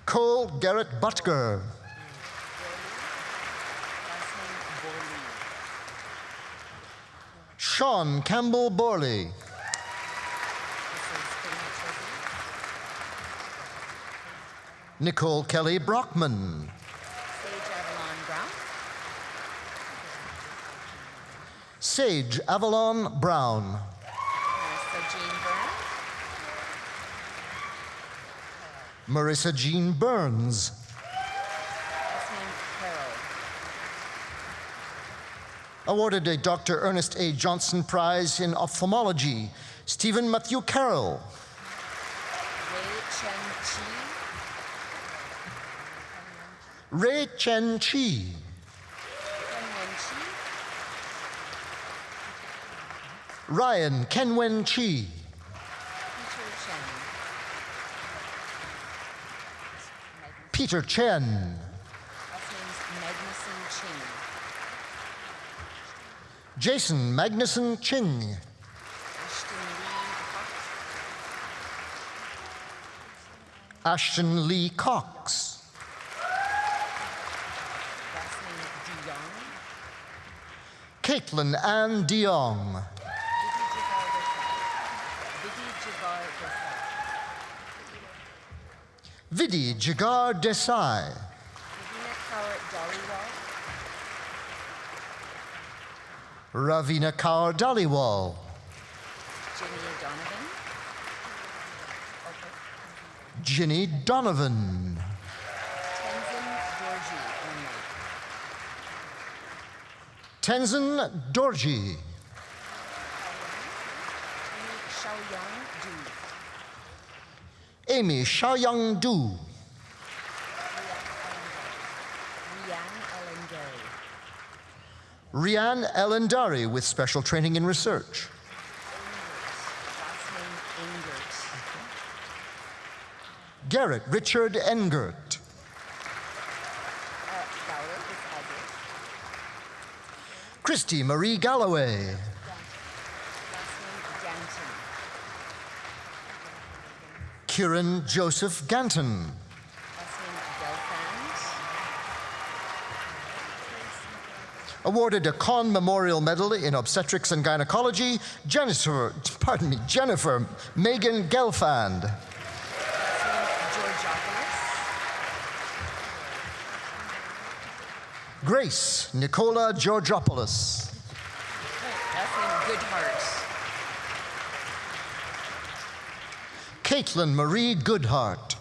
Cole Garrett Butker. Sean Campbell Borley. Nicole Kelly Brockman. Sage Avalon Brown. Marissa Jean Burns. Awarded a Dr. Ernest A. Johnson Prize in Ophthalmology, Stephen Matthew Carroll. Ray Chen Chi. Ryan Kenwen Chi. Peter Chen. Jason Magnuson Ching. Ashton Lee Cox. Caitlin Ann DeYoung. Vidhi Jigar Desai. Ravina Kaur Dhaliwal. Ginny Donovan. Tenzin Dorji. Amy Xiaoyang Du. Rianne Ellendari with special training in research. Garrett Richard Engert. Christy Marie Galloway. Kieran Joseph Ganton. Awarded a Conn Memorial Medal in Obstetrics and Gynecology, Jennifer Megan Gelfand. Grace Nicola Georgopoulos. Caitlin Marie Goodhart.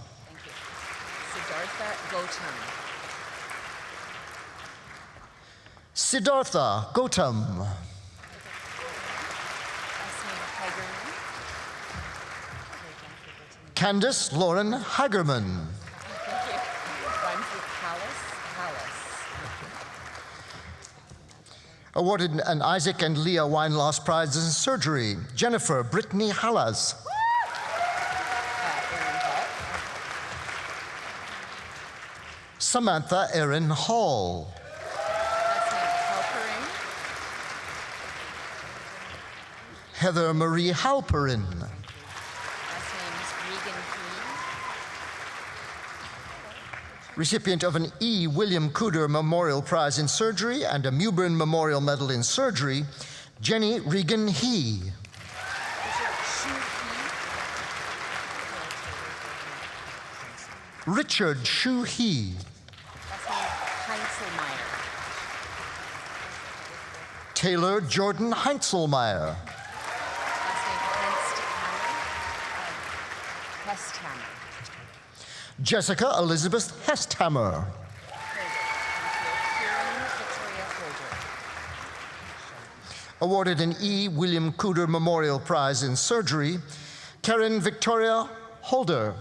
Siddhartha Gautam. Candace Lauren Hagerman. Awarded an Isaac and Leah Weinloss Prize in Surgery, Jennifer Brittany Hallas. Samantha Erin Hall. Last name Halperin. Heather Marie Halperin. Last name is Regan Keane. Recipient of an E. William Cooder Memorial Prize in Surgery and a Mewburn Memorial Medal in Surgery, Jenny Regan He. Richard Shu He. Last name Heinzelmeyer. Taylor Jordan Heinzelmeyer. Last name Hesthammer. Jessica Elizabeth Hesthammer. Awarded an E. William Cooder Memorial Prize in Surgery, Karen Victoria Holder.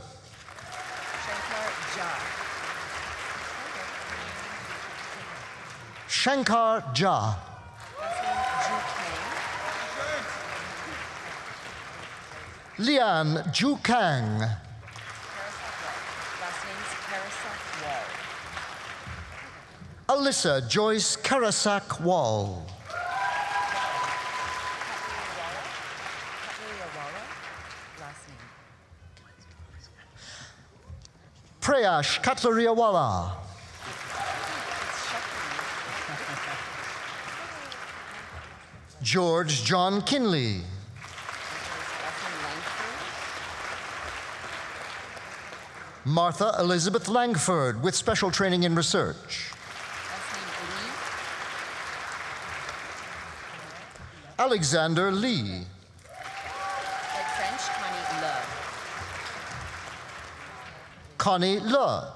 Shankar Jha. Lian Ju Kang. Last name's Karasak Wall. Alyssa Joyce Karasak Wall. Last name. Prayash Katlariawala. George John Kinley. Martha Elizabeth Langford with special training in research. Alexander Lee. Like French, Connie Connie Le. Le.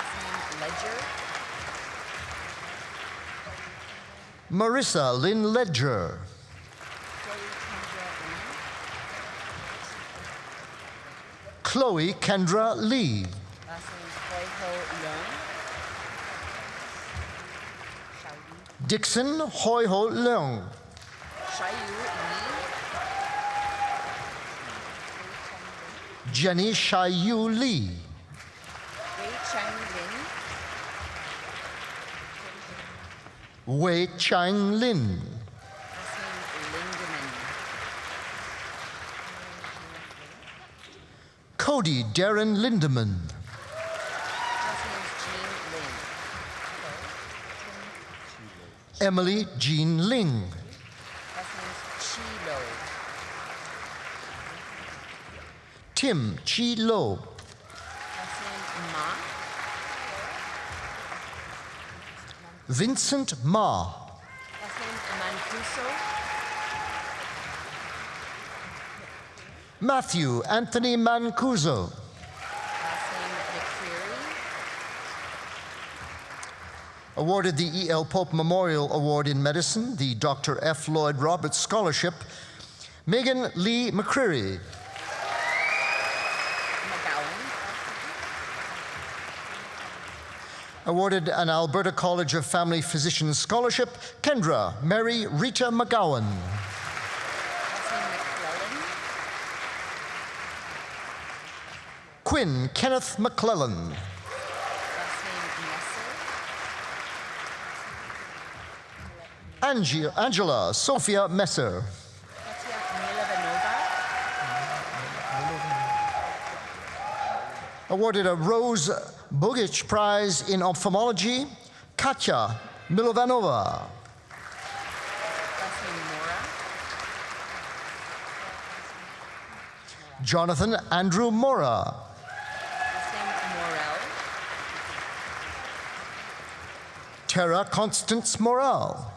Last name Ledger. Marissa Lynn Ledger. Chloe Kendra Lee. Last name Hoi Ho Leung. Dixon Hoi Ho Leung. Shayu Lee. Jenny Shayu Lee. Wei Chang Lin. Wei Chang Lin. Last name Lindemann. Cody Darren Lindemann. Last name Jean Lin. Emily Jean Ling. Last name Chi Lo. Tim Chi Lo. Last name Ma. Vincent Ma. Last name Mancuso. Matthew Anthony Mancuso. Last name McCreary. Awarded the E.L. Pope Memorial Award in Medicine, the Dr. F. Lloyd Roberts Scholarship, Megan Lee McCreary. Awarded an Alberta College of Family Physicians Scholarship, Kendra Mary Rita McGowan. Quinn Kenneth McClellan. Angela Sophia Messer. Awarded a Rose Bogich Prize in Ophthalmology, Katya Milovanova. Jonathan Andrew Mora. Tara Constance Morel.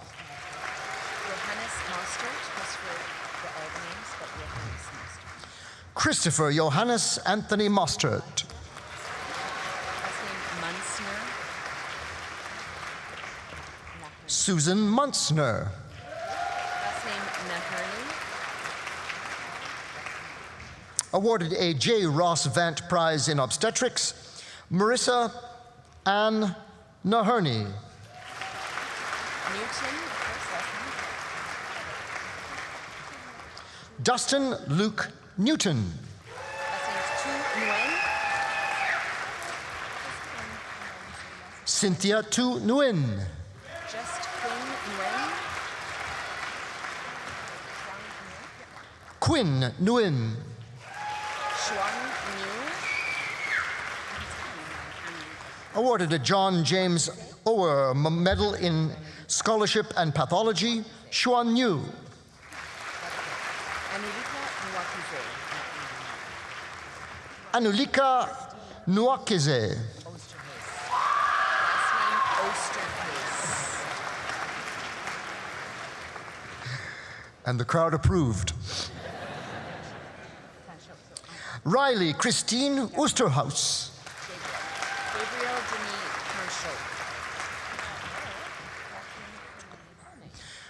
Christopher Johannes Anthony Mostert. Susan Muntzner. Last name Naherney. Awarded a J. Ross Vant Prize in Obstetrics, Marissa Ann Naherney. Newton. Dustin Luke Newton. Last name's Tu Nguyen. Cynthia Tu Nguyen. Just Quinn Nguyen. Quinn Nguyen. Xuan Nhu. Awarded a John James Ower Medal in Scholarship and Pathology, Xuan Nhu. Anulika Nwakize. And the crowd approved. Riley Christine Oosterhuis. Gabriel Denis Herschel.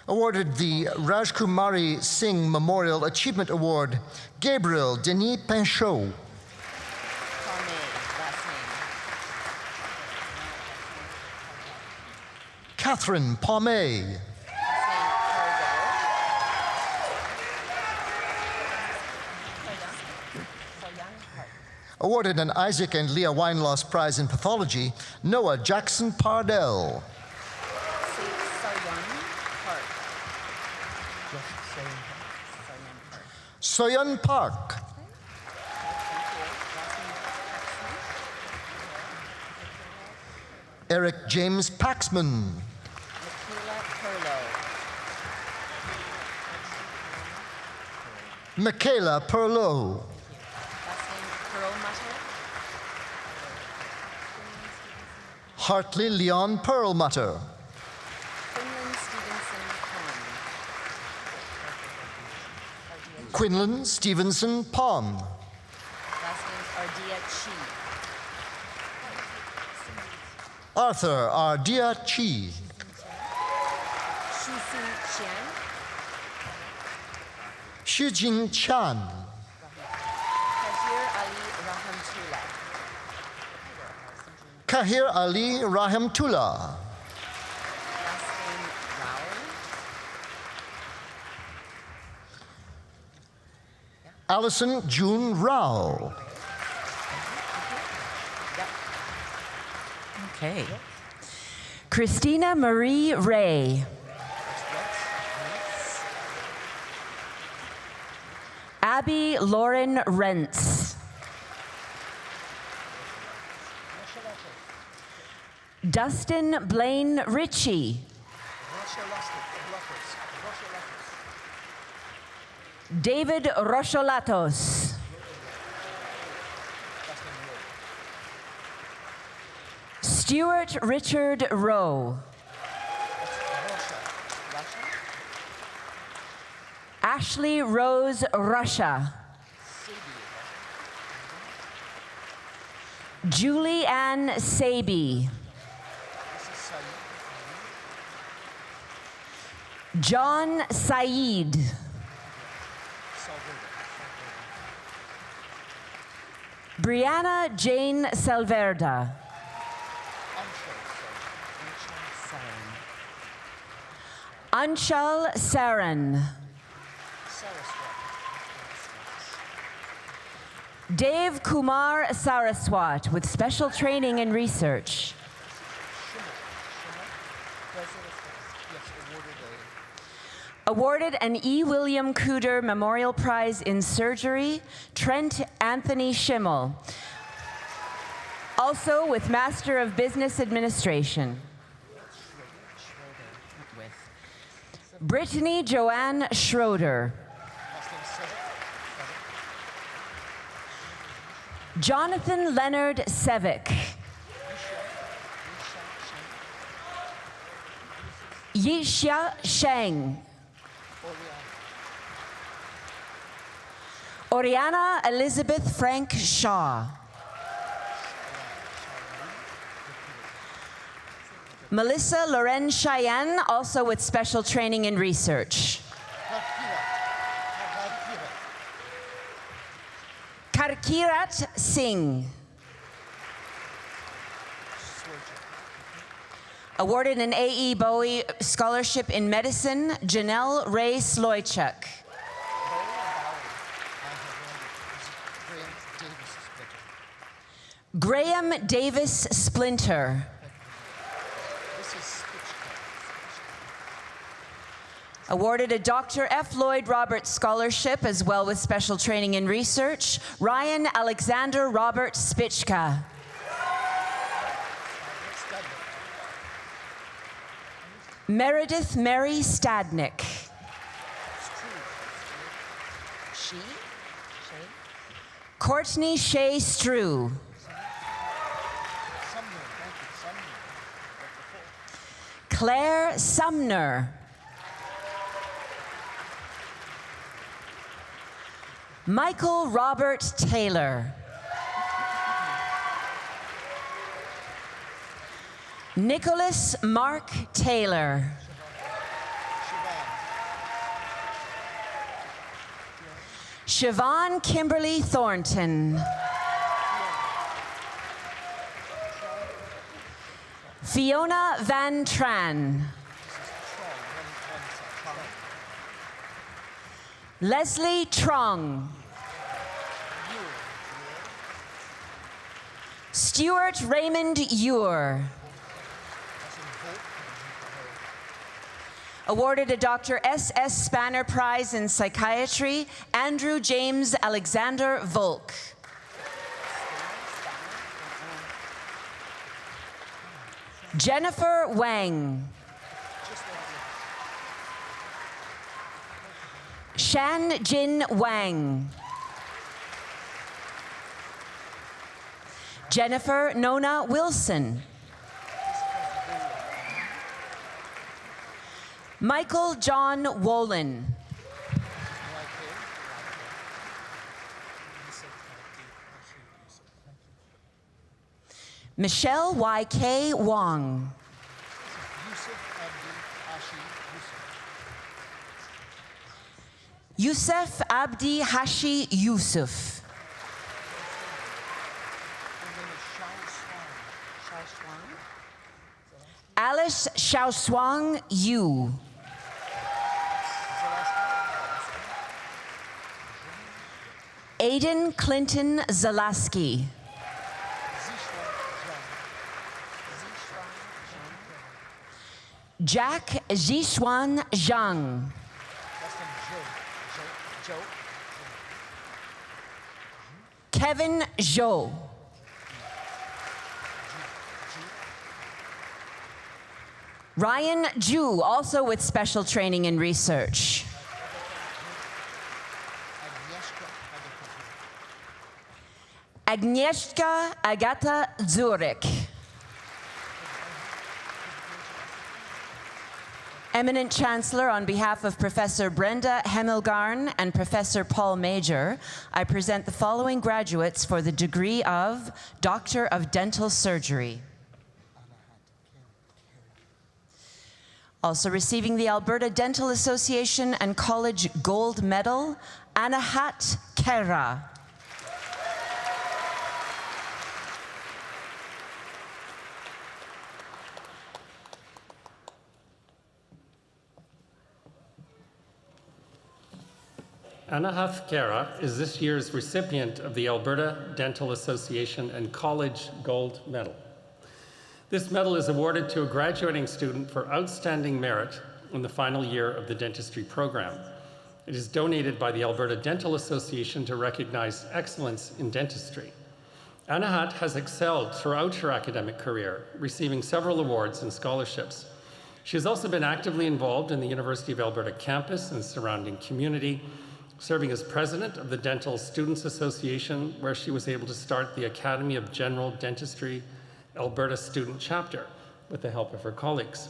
Awarded the Rajkumari Singh Memorial Achievement Award, Gabriel Denis Pinchot. Catherine Palme. Awarded an Isaac and Leah Wineloss Prize in Pathology, Noah Jackson Pardell. Soyeon Park. Eric James Paxman. Michaela Perlow. Hartley Leon Perlmutter. Quinlan Stevenson Pond. Last name's Ardia Chi. Arthur Ardia Chi. Shujin Qian. Shujin Chan. Kahir Ali Rahimtullah. Kahir Ali Rahimtullah. Last name Rao. Allison June Rao. Okay. Christina Marie Ray. Abby Lauren Rentz. Dustin Blaine Ritchie. David Rocholatos. Stuart Richard Rowe. Ashley Rose Russia. Julie Ann Saby. John Saeed. Brianna Jane Salverda. Anshal Saran. Dave Kumar Saraswat with special training and research. Awarded an E. William Cooder Memorial Prize in Surgery, Trent Anthony Schimmel. Also with Master of Business Administration. Brittany Joanne Schroeder. Jonathan Leonard Sevick. Yixia Sheng. Oriana Elizabeth Frank Shaw. Melissa Loren Cheyenne, also with special training and research. Karkirat Singh. Awarded an A.E. Bowie Scholarship in Medicine, Janelle Ray Sloychuk. Graham Davis Splinter. Awarded a Dr. F. Lloyd Roberts Scholarship, as well with special training in research, Ryan Alexander Robert Spichka. Meredith Mary Stadnick. Courtney Shea Strew. Claire Sumner. Michael Robert Taylor. Nicholas Mark Taylor. Siobhan Kimberly Thornton. Fiona Van Tran. Leslie Trong. Stuart Raymond Ewer. Awarded a Dr. S.S. Spanner Prize in Psychiatry, Andrew James Alexander Volk. Jennifer Wang. Shan Jin Wang. Jennifer Nona Wilson. Michael John Wolin. Michelle Y.K. Wong. Yusuf Abdi Hashi Yusuf. Alice Xiaoshuang Yu. Aiden Clinton Zalaski. Jack Zixuan Zhang. Kevin Zhou. Ryan Ju, also with special training in research. Agnieszka Agata Zurek. Eminent Chancellor, on behalf of Professor Brenda Hemmelgarn and Professor Paul Major, I present the following graduates for the degree of Doctor of Dental Surgery. Also receiving the Alberta Dental Association and College Gold Medal, Anahat Kera. Anahat Kera is this year's recipient of the Alberta Dental Association and College Gold Medal. This medal is awarded to a graduating student for outstanding merit in the final year of the dentistry program. It is donated by the Alberta Dental Association to recognize excellence in dentistry. Anahat has excelled throughout her academic career, receiving several awards and scholarships. She has also been actively involved in the University of Alberta campus and surrounding community, serving as president of the Dental Students Association, where she was able to start the Academy of General Dentistry Alberta Student Chapter with the help of her colleagues.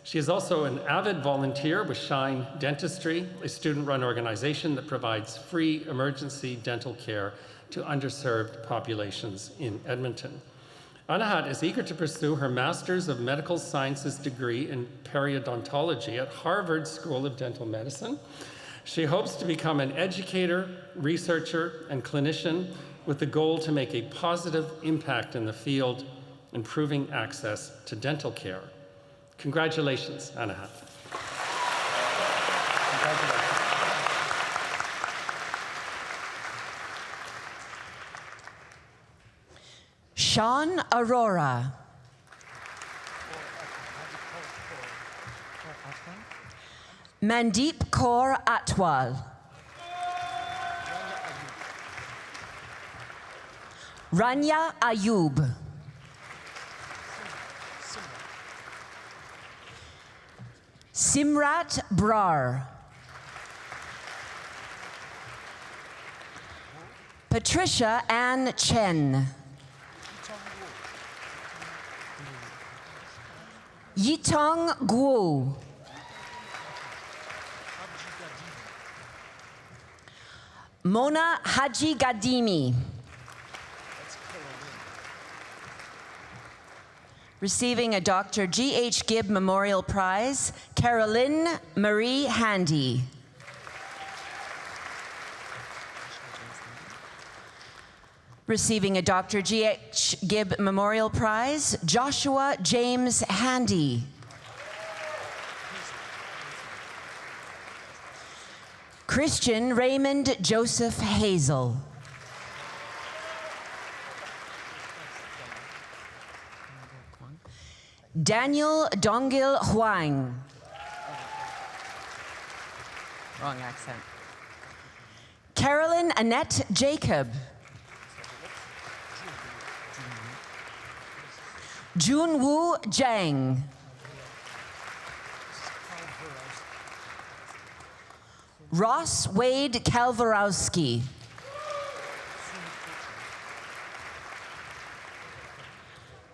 She is also an avid volunteer with Shine Dentistry, a student-run organization that provides free emergency dental care to underserved populations in Edmonton. Anahat is eager to pursue her Master's of Medical Sciences degree in periodontology at Harvard School of Dental Medicine. She hopes to become an educator, researcher, and clinician with the goal to make a positive impact in the field, improving access to dental care. Congratulations, Anahat. Congratulations. Sean Aurora. Mandeep Kaur Atwal. Rania Ayub. Simrat Brar. Patricia Ann Chen. Yitong Guo. Mona Haji Gadimi. Receiving a Dr. G.H. Gibb Memorial Prize, Carolyn Marie Handy. Receiving a Dr. G.H. Gibb Memorial Prize, Joshua James Handy. Christian Raymond Joseph Hazel. Daniel Dongil Huang. Wrong accent. Carolyn Annette Jacob. Junwoo Zhang. Ross Wade Kalvarowski.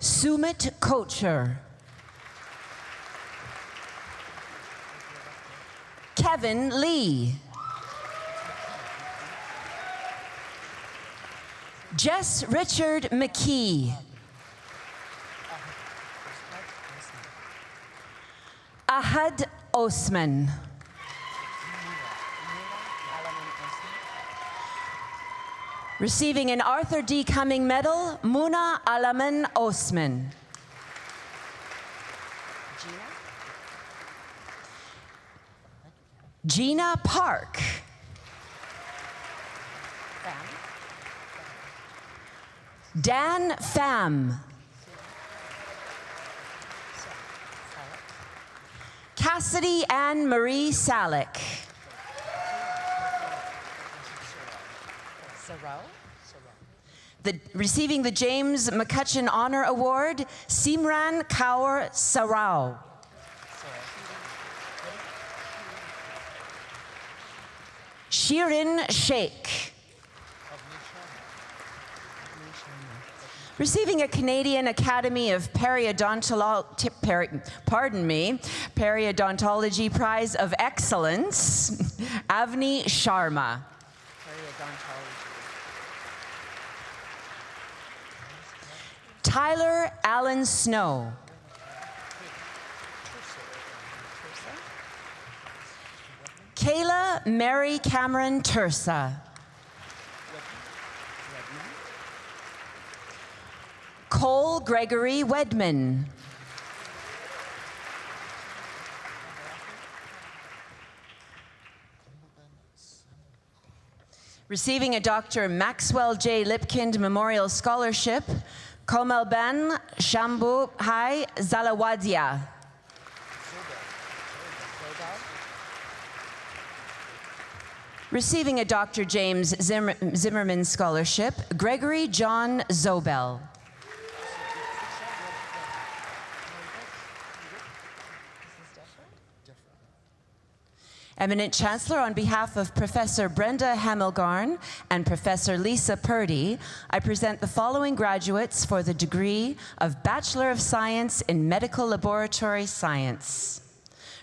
Sumit Kocher. Kevin Lee. Jess Richard McKee. Ahad Osman. Receiving an Arthur D. Cumming Medal, Muna Alaman Osman. Gina Park. Dan Pham. Cassidy Ann Marie Salick. Receiving the James McCutcheon Honor Award, Simran Kaur Sarao. Shirin Sheikh. Receiving a Canadian Academy of Periodontology Prize of Excellence, Avni Sharma. Tyler Allen Snow. Kayla Mary Cameron Tursa. Cole Gregory Wedman. Receiving a Dr. Maxwell J. Lipkind Memorial Scholarship, Komalban Shambhu Hai Zalawadia. Receiving a Dr. James Zimmerman Scholarship, Gregory John Zobel. Eminent Chancellor, on behalf of Professor Brenda Hamelgarn and Professor Lisa Purdy, I present the following graduates for the degree of Bachelor of Science in Medical Laboratory Science.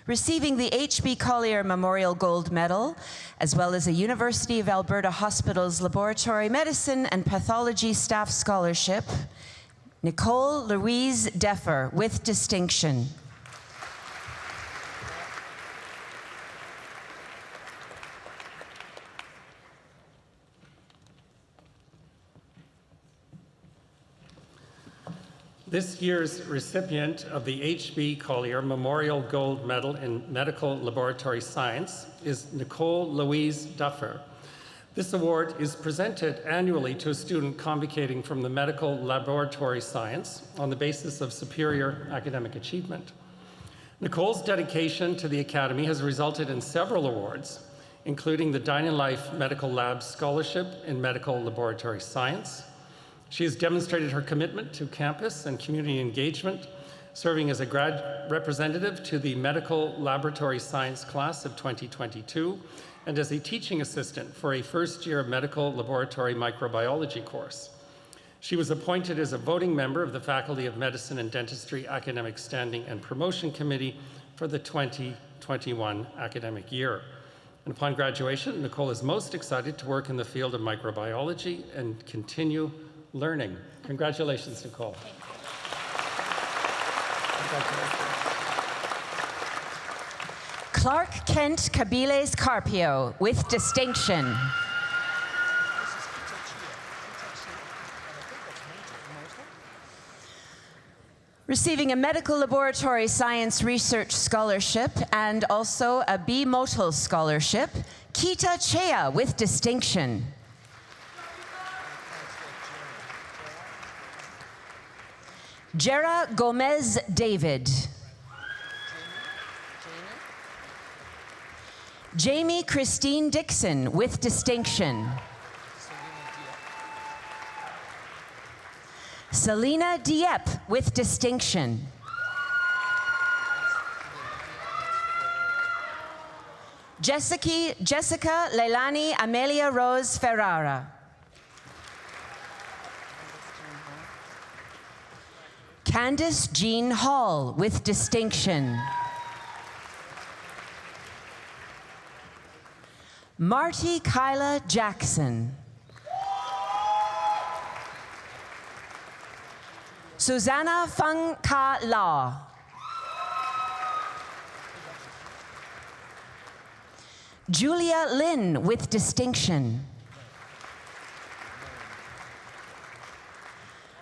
Receiving the H.B. Collier Memorial Gold Medal, as well as a University of Alberta Hospital's Laboratory Medicine and Pathology Staff Scholarship, Nicole Louise Duffer, with distinction. This year's recipient of the H.B. Collier Memorial Gold Medal in Medical Laboratory Science is Nicole Louise Duffer. This award is presented annually to a student convocating from the medical laboratory science on the basis of superior academic achievement. Nicole's dedication to the Academy has resulted in several awards, including the Dine in Life Medical Lab Scholarship in Medical Laboratory Science. She has demonstrated her commitment to campus and community engagement, serving as a representative to the Medical Laboratory Science class of 2022, and as a teaching assistant for a first-year medical laboratory microbiology course. She was appointed as a voting member of the Faculty of Medicine and Dentistry Academic Standing and Promotion Committee for the 2021 academic year. And upon graduation, Nicole is most excited to work in the field of microbiology and continue learning. Congratulations, Nicole. Clark Kent Cabiles Carpio with distinction. Receiving a Medical Laboratory Science Research Scholarship and also a B. Motul Scholarship, Kita Chea with distinction. Jera Gomez David. Jamie Christine Dixon with distinction. Selena Dieppe with distinction. Jessica Leilani Amelia Rose Ferrara. Candice Jean Hall with distinction. Marty Kyla Jackson. Susanna Fang Ka La. Julia Lin with distinction.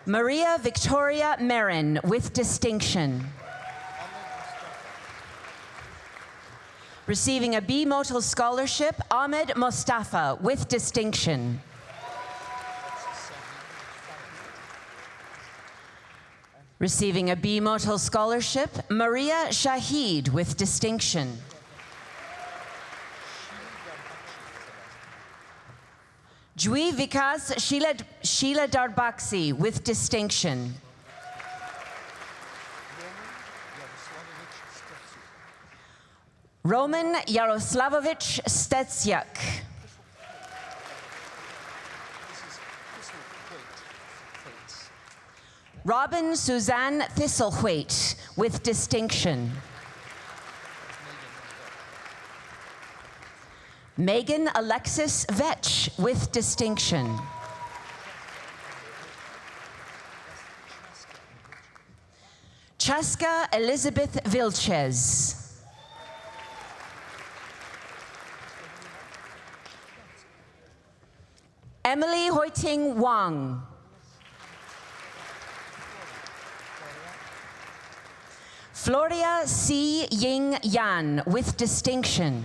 Maria Victoria Marin with distinction. Receiving a B. Motul Scholarship, Ahmed Mostafa with distinction. Receiving a B. Motul Scholarship, Maria Shahid with distinction. Jui Vikas Sheila Darbaksi with distinction. Roman Yaroslavovich Stetsyak. Robin Suzanne Thistlethwaite with distinction. Megan Alexis Vetch with distinction. Chaska Elizabeth Vilches. Emily Hoiting Wang. Floria C. Ying Yan with distinction.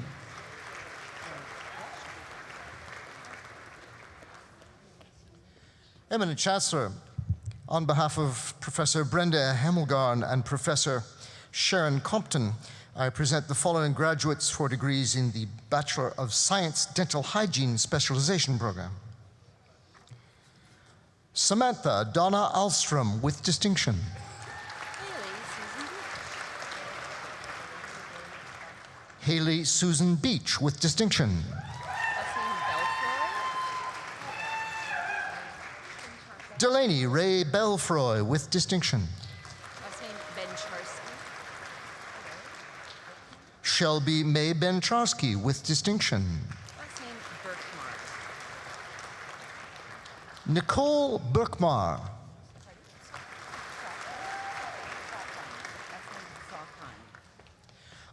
Eminent Chancellor, on behalf of Professor Brenda Hemmelgarn and Professor Sharon Compton, I present the following graduates for degrees in the Bachelor of Science Dental Hygiene Specialization program. Samantha Donna Alstrom with distinction. Haley Susan Beach with distinction. Delaney Ray Belfroy with distinction. Shelby May Bencharsky with distinction. Nicole Burkmar.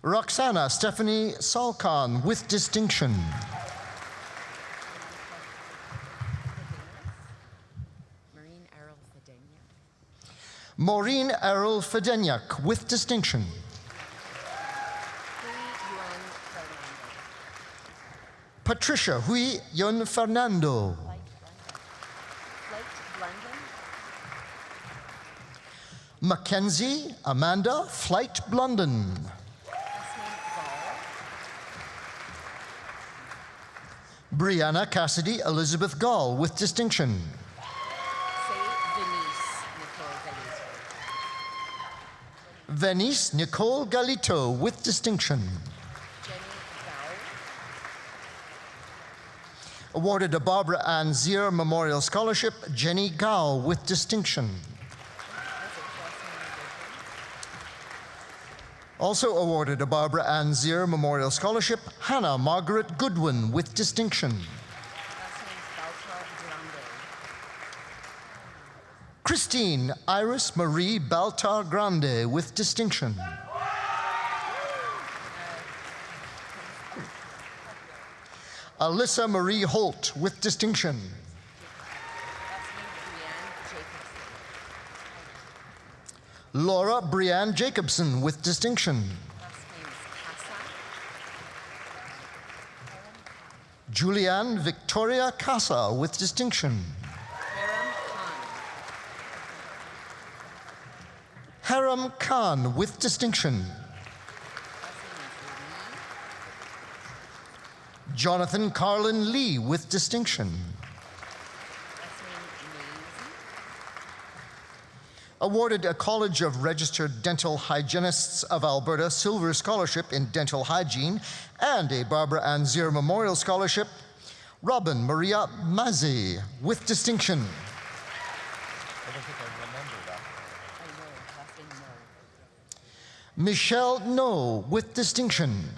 Roxana Stephanie Salkan with distinction. Maureen Errol Fedenyak with distinction. Patricia Hui Yun Fernando. Mackenzie Amanda Flight Blunden. Brianna Cassidy Elizabeth Gall with distinction. Venice Nicole Galito with distinction. Awarded a Barbara Ann Zier Memorial Scholarship, Jenny Gao with distinction. Also awarded a Barbara Ann Zier Memorial Scholarship, Hannah Margaret Goodwin with distinction. Christine Iris Marie Baltar Grande with distinction. Alyssa Marie Holt with distinction. Laura Brianne Jacobson with distinction. Julianne Victoria Casa with distinction. Haram Khan with distinction. Jonathan Carlin Lee with distinction. Awarded a College of Registered Dental Hygienists of Alberta Silver Scholarship in Dental Hygiene and a Barbara Ann Zier Memorial Scholarship, Robin Maria Mazzi with distinction. I don't think I remember that. Michelle No with distinction.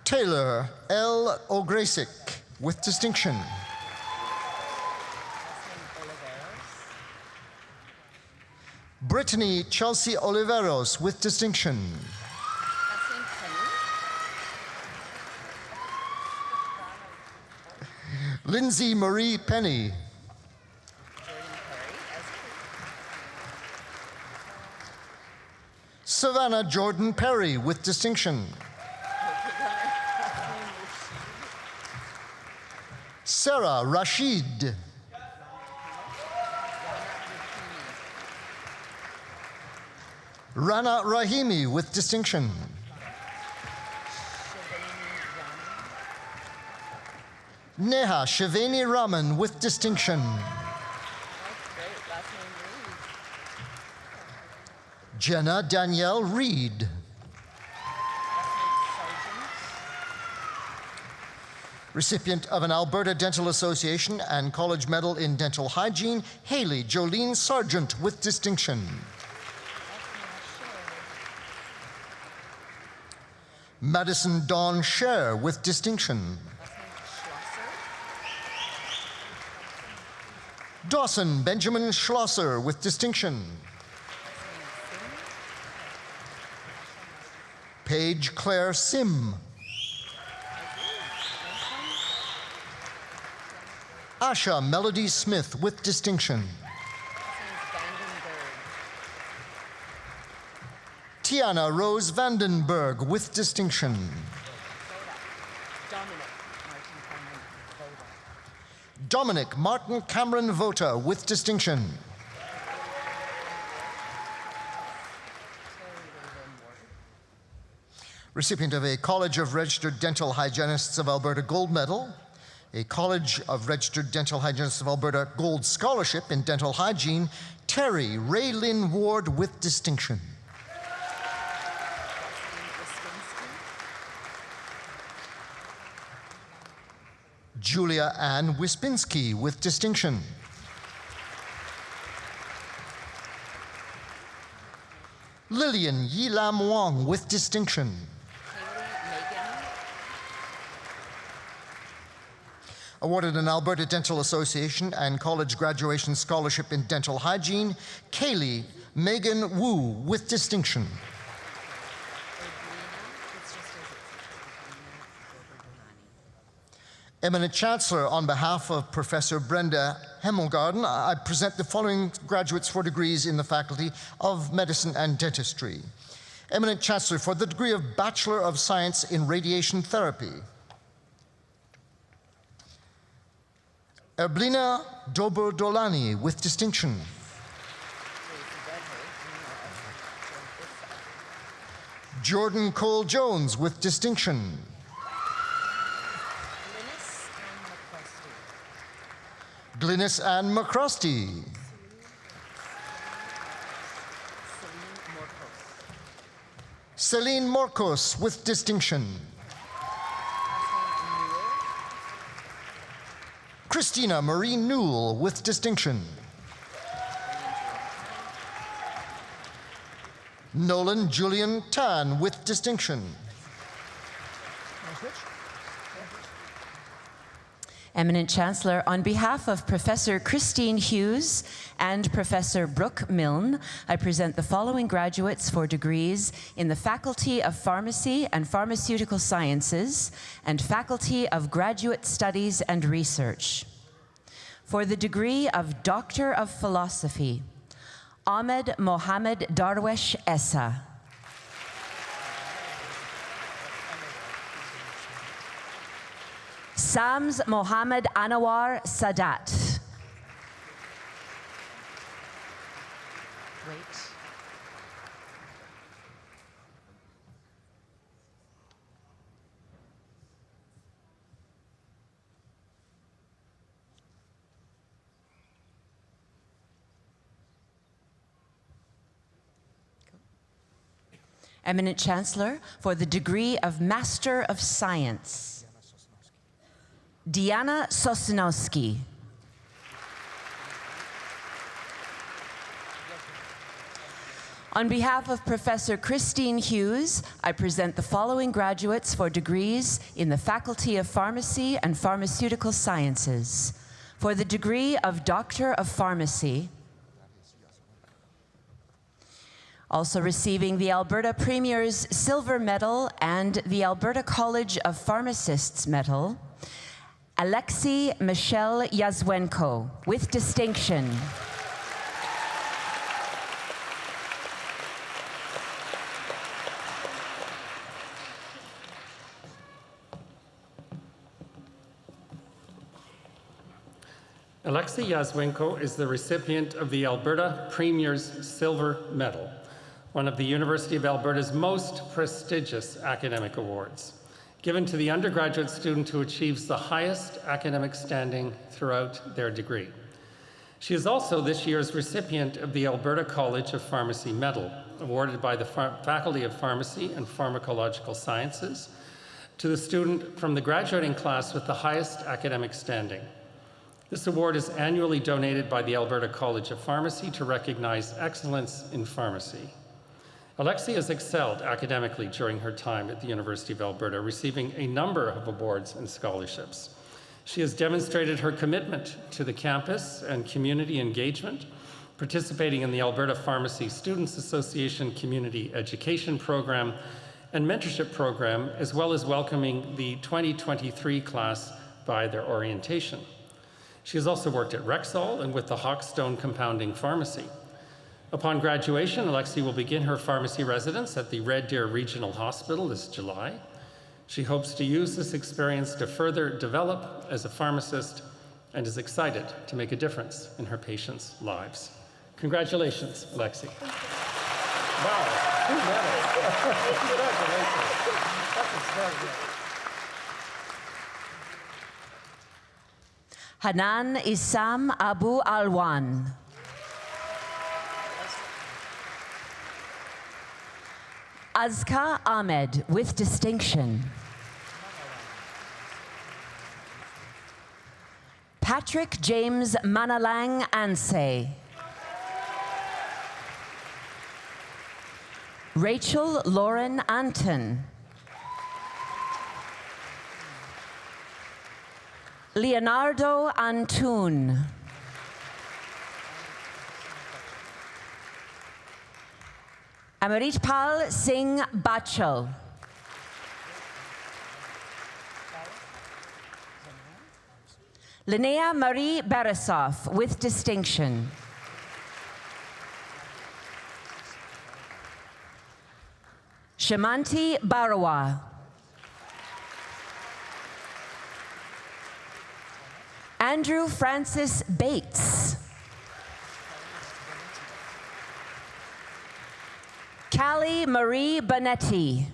Taylor L. O'Grasick with distinction. Brittany Chelsea Oliveros with distinction. Lindsay Marie Penny. Savannah Jordan Perry with distinction. Sarah Rashid. Rana Rahimi with distinction. Neha Shavani Raman with distinction. Jenna Danielle Reed. Recipient of an Alberta Dental Association and College Medal in Dental Hygiene, Haley Jolene Sargent with distinction. Madison Dawn Scher with distinction. Dawson Benjamin Schlosser with distinction. Paige Claire Sim. Asha Melody Smith with distinction. Tiana Rose Vandenberg with distinction. Dominic Martin Cameron Vota with distinction. Recipient of a College of Registered Dental Hygienists of Alberta Gold Medal, a College of Registered Dental Hygienists of Alberta Gold Scholarship in Dental Hygiene, Terry Ray Lynn Ward with distinction. Julia Ann Wispinski with distinction. Lillian Yi Lam Wong with distinction. Awarded an Alberta Dental Association and College Graduation Scholarship in Dental Hygiene, Kaylee Megan Wu with distinction. Eminent Chancellor, on behalf of Professor Brenda Hemmelgarden, I present the following graduates for degrees in the Faculty of Medicine and Dentistry. Eminent Chancellor, for the degree of Bachelor of Science in Radiation Therapy. Erblina Dobrodolani with distinction. Jordan Cole-Jones with distinction. Glynis Ann McCrosty. Celine Morcos with distinction. Christina Marie Newell with distinction. Nolan Julian Tan with distinction. Eminent Chancellor, on behalf of Professor Christine Hughes and Professor Brooke Milne, I present the following graduates for degrees in the Faculty of Pharmacy and Pharmaceutical Sciences and Faculty of Graduate Studies and Research. For the degree of Doctor of Philosophy, Ahmed Mohamed Darwesh Essa. Sams Mohamed Anwar Sadat. Wait. Eminent Chancellor, for the degree of Master of Science, Diana Sosnowski. On behalf of Professor Christine Hughes, I present the following graduates for degrees in the Faculty of Pharmacy and Pharmaceutical Sciences. For the degree of Doctor of Pharmacy, also receiving the Alberta Premier's Silver Medal and the Alberta College of Pharmacists Medal, Alexei Michel Yazwenko, with distinction. Alexei Yazwenko is the recipient of the Alberta Premier's Silver Medal, one of the University of Alberta's most prestigious academic awards, given to the undergraduate student who achieves the highest academic standing throughout their degree. She is also this year's recipient of the Alberta College of Pharmacy Medal, awarded by the Faculty of Pharmacy and Pharmacological Sciences to the student from the graduating class with the highest academic standing. This award is annually donated by the Alberta College of Pharmacy to recognize excellence in pharmacy. Alexei has excelled academically during her time at the University of Alberta, receiving a number of awards and scholarships. She has demonstrated her commitment to the campus and community engagement, participating in the Alberta Pharmacy Students Association Community Education Program and Mentorship Program, as well as welcoming the 2023 class by their orientation. She has also worked at Rexall and with the Hawkstone Compounding Pharmacy. Upon graduation, Alexei will begin her pharmacy residence at the Red Deer Regional Hospital this July. She hopes to use this experience to further develop as a pharmacist and is excited to make a difference in her patients' lives. Congratulations, Alexei. Wow, 2 medals. Congratulations. That's extraordinary. Hanan Issam Abu Alwan. Azka Ahmed, with distinction. Patrick James Manalang Anseh. Rachel Lauren Anton. Leonardo Antun. Amritpal Singh Bachal. Linnea Marie Beresoff, with distinction. Shamanti Barawa. Andrew Francis Bates. Callie Marie Bonetti.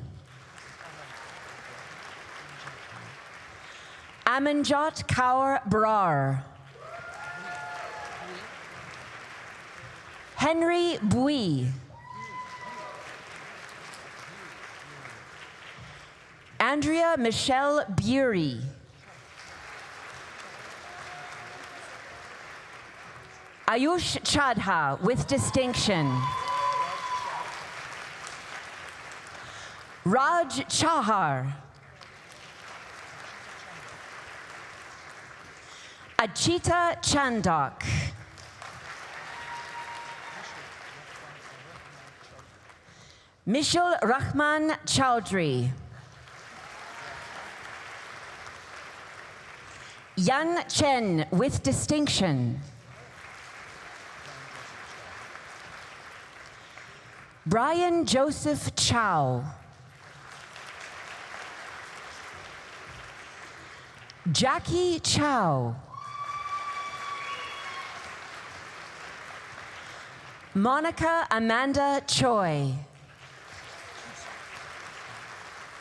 Amanjot Kaur Brar. Henry Bui. Andrea Michelle Bury. Ayush Chadha with distinction. Raj Chahar. Achita Chandak. Mishal Rahman Chowdhury. Yan Chen with distinction. Brian Joseph Chow. Jackie Chow. Monica Amanda Choi.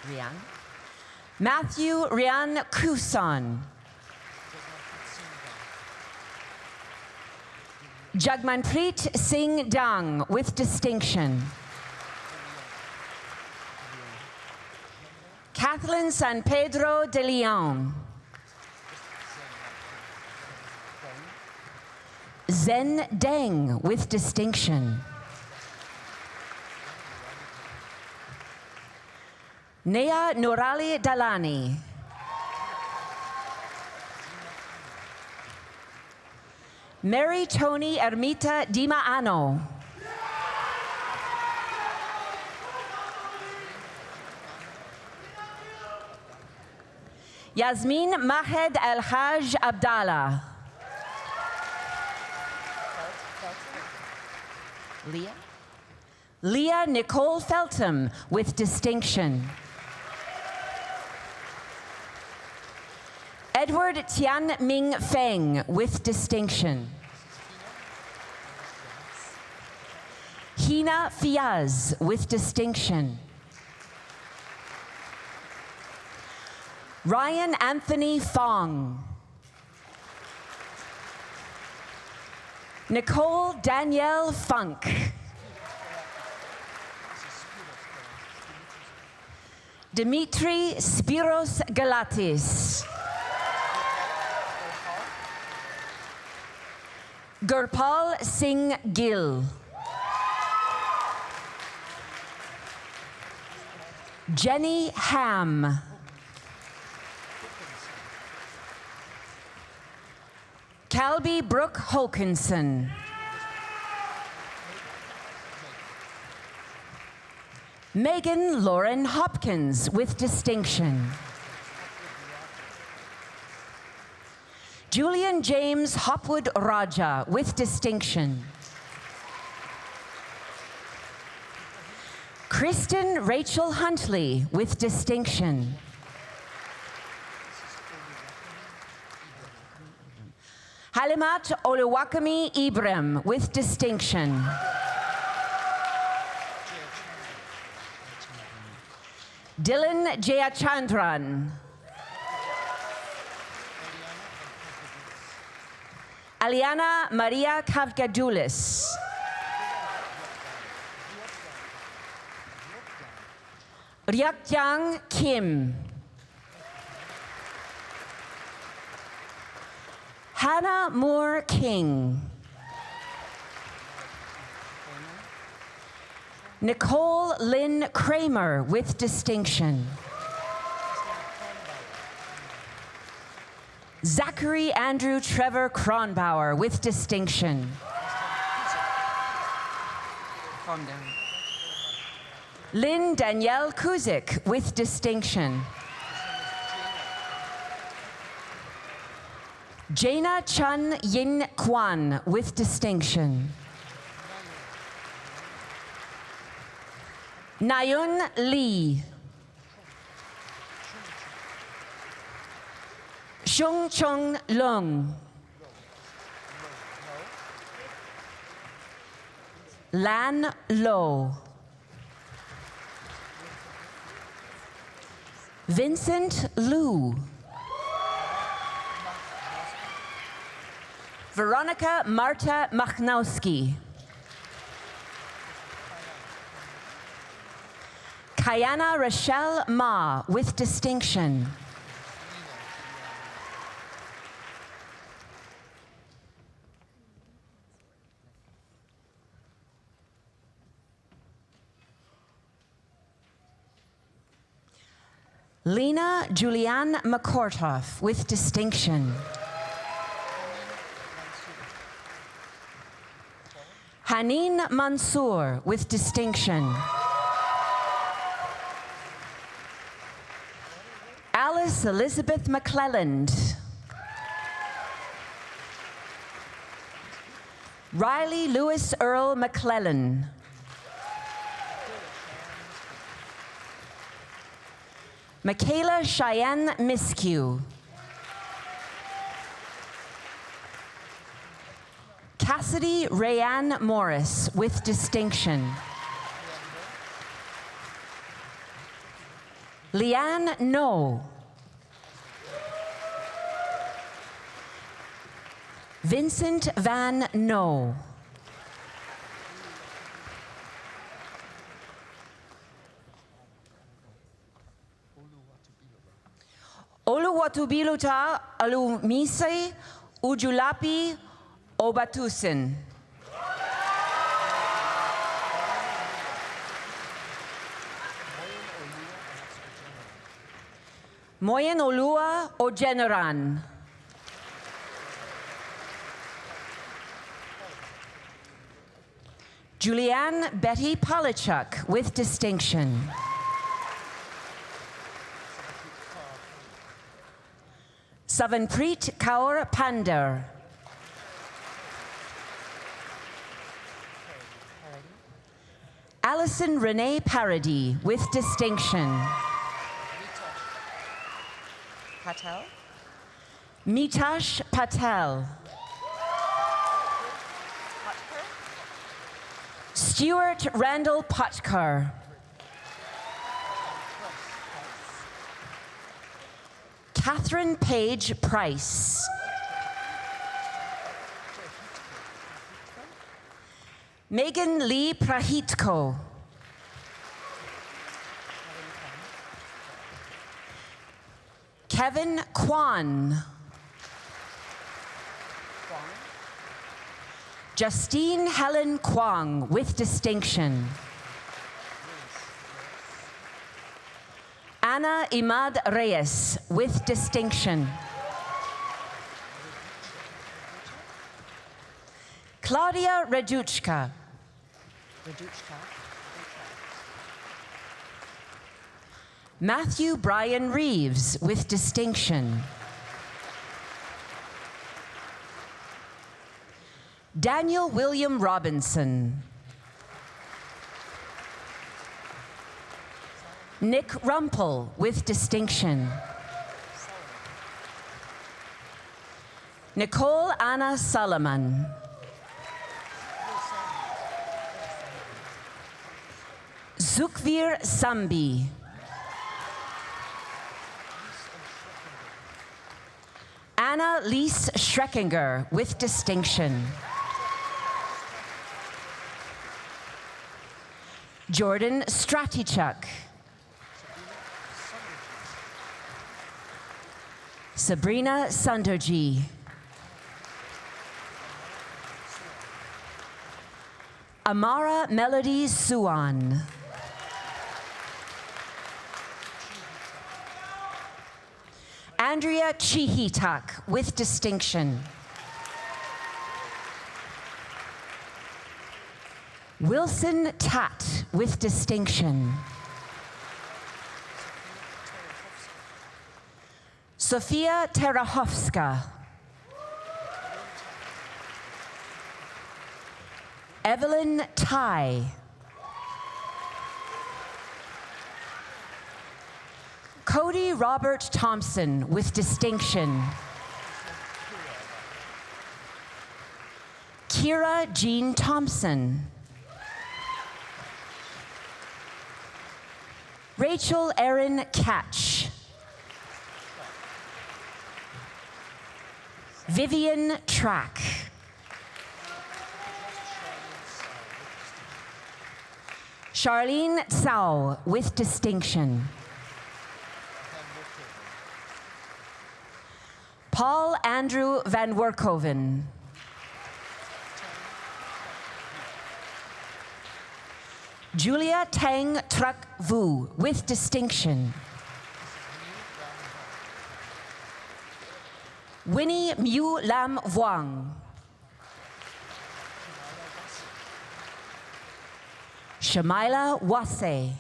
Rian. Matthew Rian Kusan. Jagmanpreet Singh Dang with distinction. Kathleen San Pedro de Leon. Zen Deng with distinction. Nea Nurali Dalani. Mary Tony Ermita Dimaano. Yasmin Mahed El Haj Abdallah. Leah. Leah Nicole Feltham with distinction. Edward Tian Ming Feng with distinction. Hina Fiaz with distinction. Ryan Anthony Fong. Nicole Danielle Funk. Dimitri Spiros Galatis. Gurpal Singh Gill. Jenny Ham. Calby Brooke Hokinson. Megan Lauren Hopkins with distinction. Julian James Hopwood Raja with distinction. Kristen Rachel Huntley with distinction. Halimat Oluwakemi Ibrahim with distinction. Dylan Jayachandran. Aliana Maria Kavgadulis. Ryakjang Kim. Hannah Moore King. Nicole Lynn Kramer with distinction. Zachary Andrew Trevor Kronbauer with distinction. Calm down. Lynn Danielle Kuzik with distinction. Jaina Chun Yin Kwan with distinction. Nayun Lee. Shung Chung Lung. Lan Lo. Vincent Liu. Veronica Marta Machnowski. Kayana Rochelle Ma with distinction. Lena Julianne McCortoff with distinction. Haneen Mansour with distinction. Alice Elizabeth McClelland. Riley Lewis Earl McClellan. Michaela Cheyenne Miskew. Cassidy Rayanne Morris with distinction. Leanne No. Vincent Van No. Oluwatubiluta Alumise Ujulapi Obatusin. Moyen Olua Ojeneran. Julianne Betty Polichuk with distinction. Savanpreet Kaur Pandar. Alison Renee Paradis with distinction. Patel. Mitash Patel. Stuart Randall Putkar. Catherine Page Price. Megan Lee Prahitko. Kevin Kwan. Justine Helen Kwong with distinction. Anna Imad Reyes with distinction. Claudia Raduchka. Matthew Brian Reeves with distinction. Daniel William Robinson. Nick Rumpel with distinction. Nicole Anna Solomon. Zukvir Sambi. Anna Lise Schreckinger with distinction. Jordan Stratichuk. Sabrina Sunderji. Amara Melody Suan. Andrea Chihitak with distinction. Wilson Tat with distinction. Sofia Terahowska. Evelyn Tai. Cody Robert Thompson with distinction. Kira Jean Thompson. Rachel Erin Catch. Vivian Track. Charlene Tsao with distinction. Paul Andrew Van Werkhoven. Julia Tang Truc Vu with distinction. Winnie Miu Lam Vuong. Shamila Wase.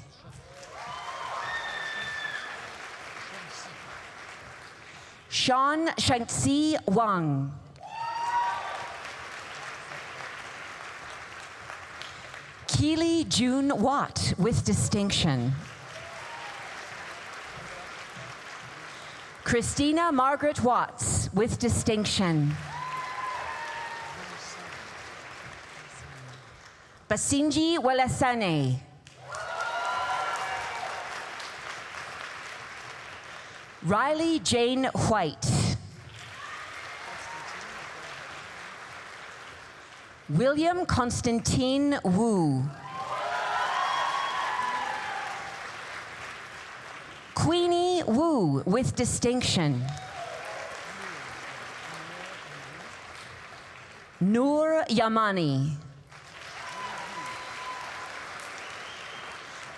Sean Shangxi Wang. Keely June Watt with distinction. Christina Margaret Watts with distinction. Basinji Welasane. Riley Jane White. William Constantine Wu. Queenie Wu with distinction. Noor Yamani.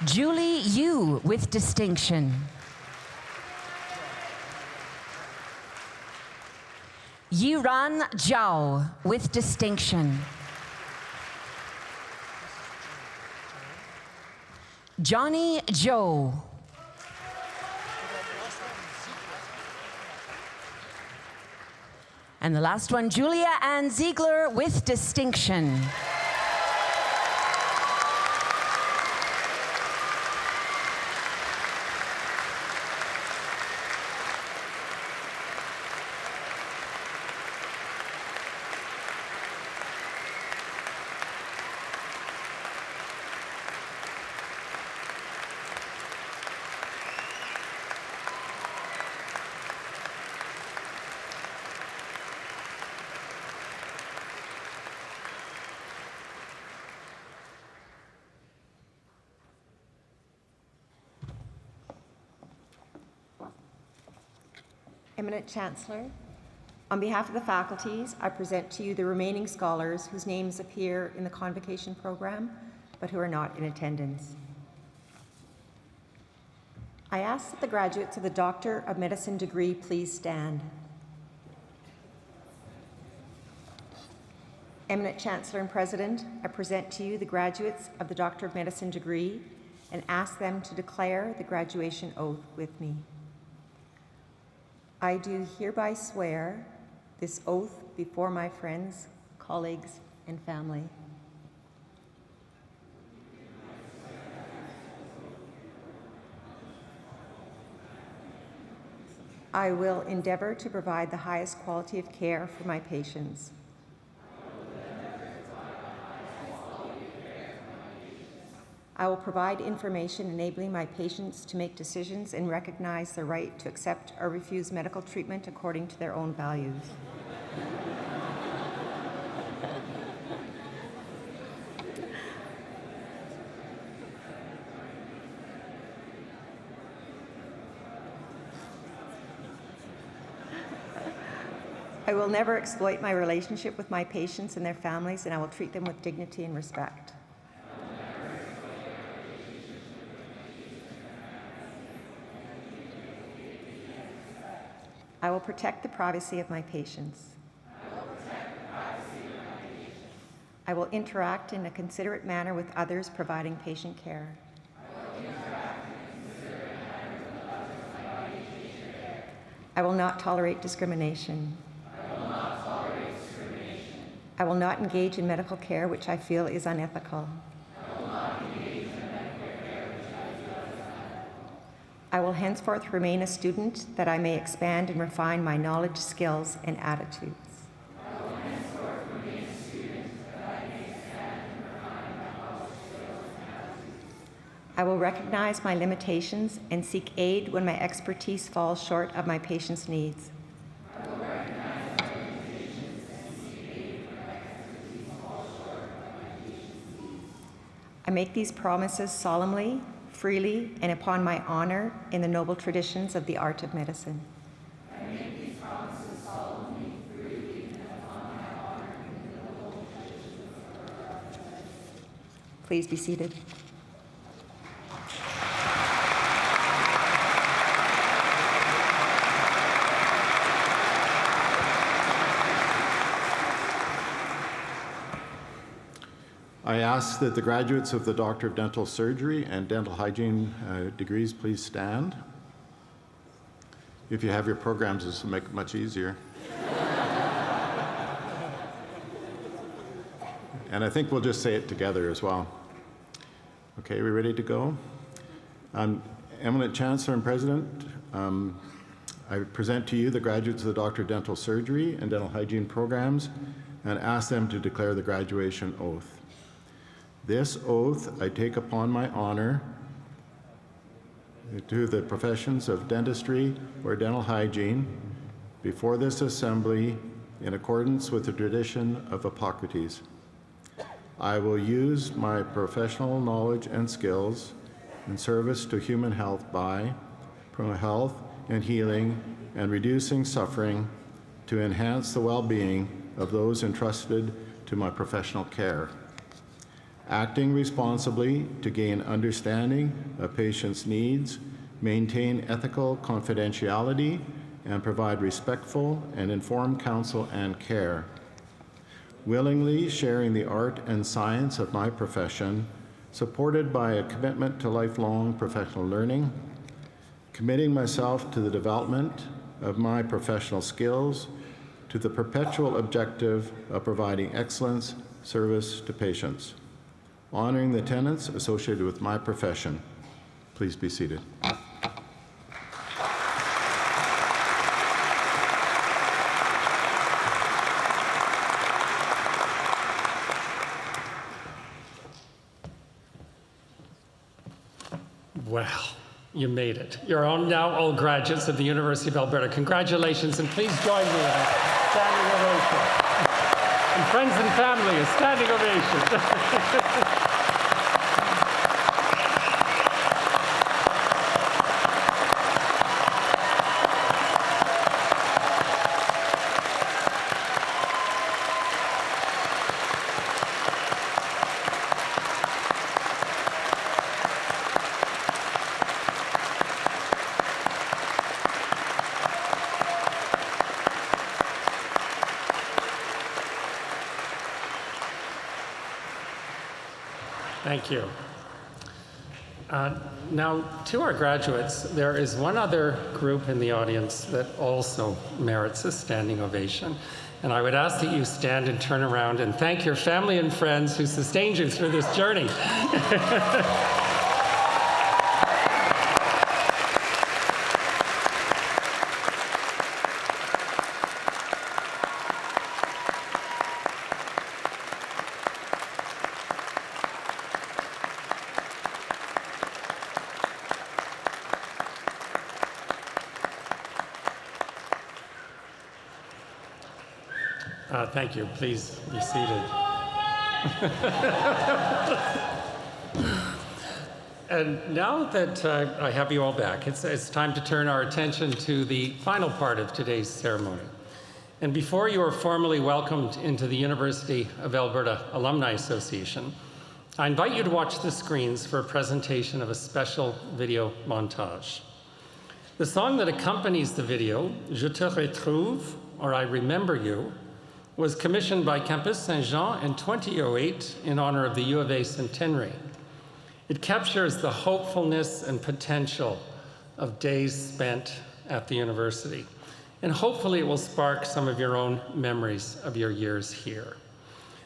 Julie Yu with distinction. Yiran Zhao with distinction. Johnny Zhou. And the last one, Julia Ann Ziegler with distinction. Eminent Chancellor, on behalf of the faculties, I present to you the remaining scholars whose names appear in the Convocation program, but who are not in attendance. I ask that the graduates of the Doctor of Medicine degree please stand. Eminent Chancellor and President, I present to you the graduates of the Doctor of Medicine degree and ask them to declare the graduation oath with me. I do hereby swear this oath before my friends, colleagues, and family. I will endeavor to provide the highest quality of care for my patients. I will provide information enabling my patients to make decisions and recognize their right to accept or refuse medical treatment according to their own values. I will never exploit my relationship with my patients and their families, and I will treat them with dignity and respect. I will protect the privacy of my patients. I will interact in a considerate manner with others providing patient care. I will not tolerate discrimination. I will not engage in medical care which I feel is I will henceforth remain a student that I may expand and refine my knowledge, skills, and attitudes. I will recognize my limitations and seek aid when my expertise falls short of my patient's needs. I make these promises solemnly, freely, and upon my honor in the noble traditions of the art of medicine. I make these promises solemnly, freely, and upon my honor in the noble traditions of the art of medicine. Please be seated. I ask that the graduates of the Doctor of Dental Surgery and Dental Hygiene degrees please stand. If you have your programs, this will make it much easier. And I think we'll just say it together as well. Okay, we ready to go? Eminent Chancellor and President, I present to you the graduates of the Doctor of Dental Surgery and Dental Hygiene programs and ask them to declare the graduation oath. This oath I take upon my honor to the professions of dentistry or dental hygiene before this assembly in accordance with the tradition of Hippocrates. I will use my professional knowledge and skills in service to human health by promoting health and healing and reducing suffering to enhance the well-being of those entrusted to my professional care. Acting responsibly to gain understanding of patients' needs, maintain ethical confidentiality, and provide respectful and informed counsel and care. Willingly sharing the art and science of my profession, supported by a commitment to lifelong professional learning, committing myself to the development of my professional skills, to the perpetual objective of providing excellence service to patients. Honoring the tenets associated with my profession. Please be seated. Well, you made it. You're all now all graduates of the University of Alberta. Congratulations, and please join me in a standing ovation. And friends and family, a standing ovation. Thank you. Now, to our graduates, there is one other group in the audience that also merits a standing ovation. And I would ask that you stand and turn around and thank your family and friends who sustained you through this journey. Thank you. Please be seated. And now that I have you all back, it's time to turn our attention to the final part of today's ceremony. And before you are formally welcomed into the University of Alberta Alumni Association, I invite you to watch the screens for a presentation of a special video montage. The song that accompanies the video, Je te retrouve, or I Remember You, was commissioned by Campus Saint-Jean in 2008 in honor of the U of A centenary. It captures the hopefulness and potential of days spent at the university. And hopefully it will spark some of your own memories of your years here.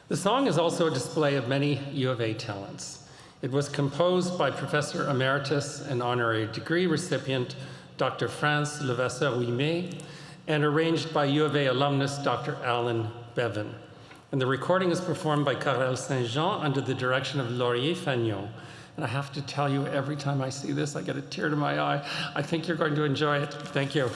The song is also a display of many U of A talents, It was composed by Professor Emeritus and Honorary Degree recipient Dr. France Levasseur-Ouimet and arranged by U of A alumnus Dr. Alan Bevan. And the recording is performed by Karel Saint-Jean under the direction of Laurier Fagnon. And I have to tell you, every time I see this, I get a tear to my eye. I think you're going to enjoy it. Thank you.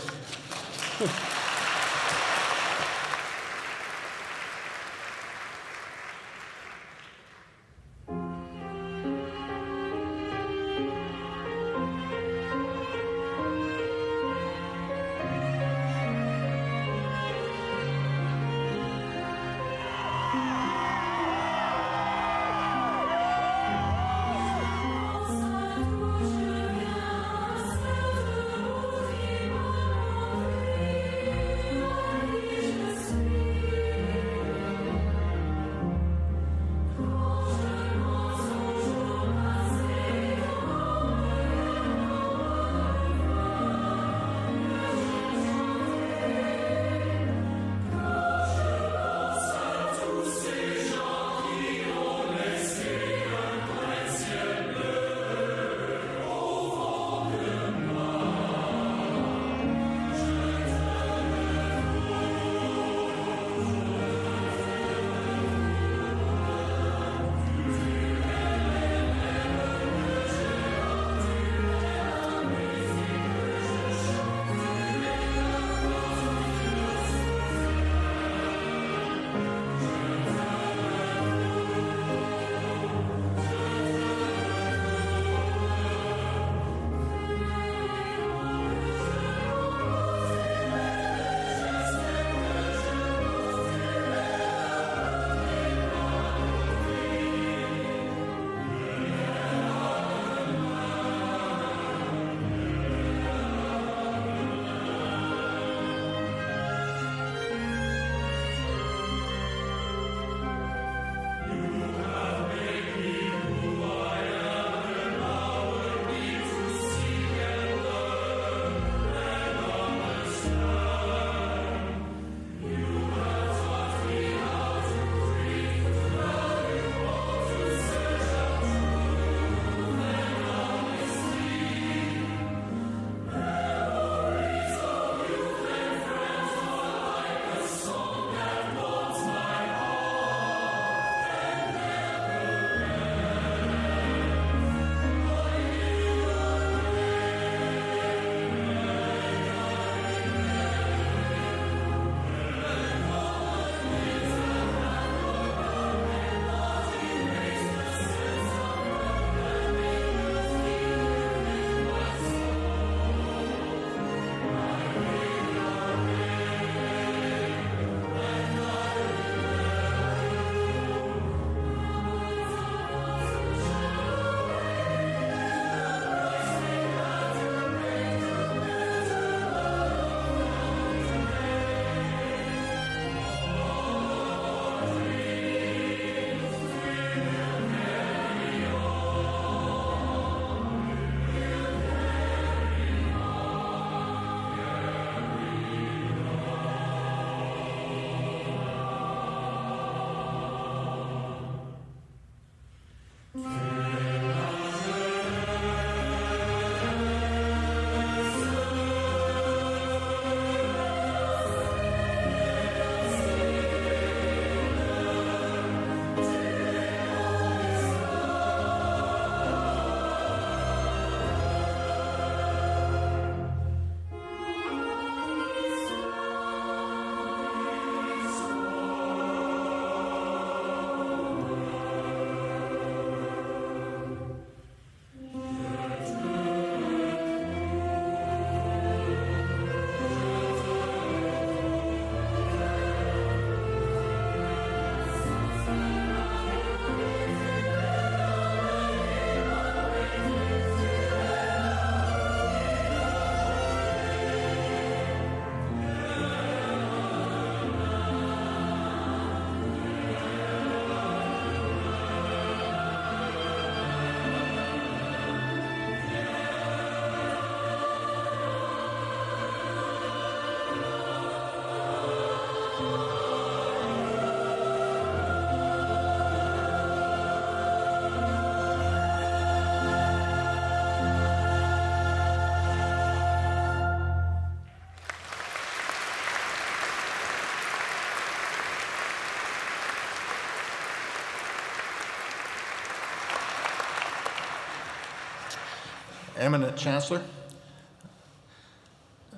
eminent Chancellor,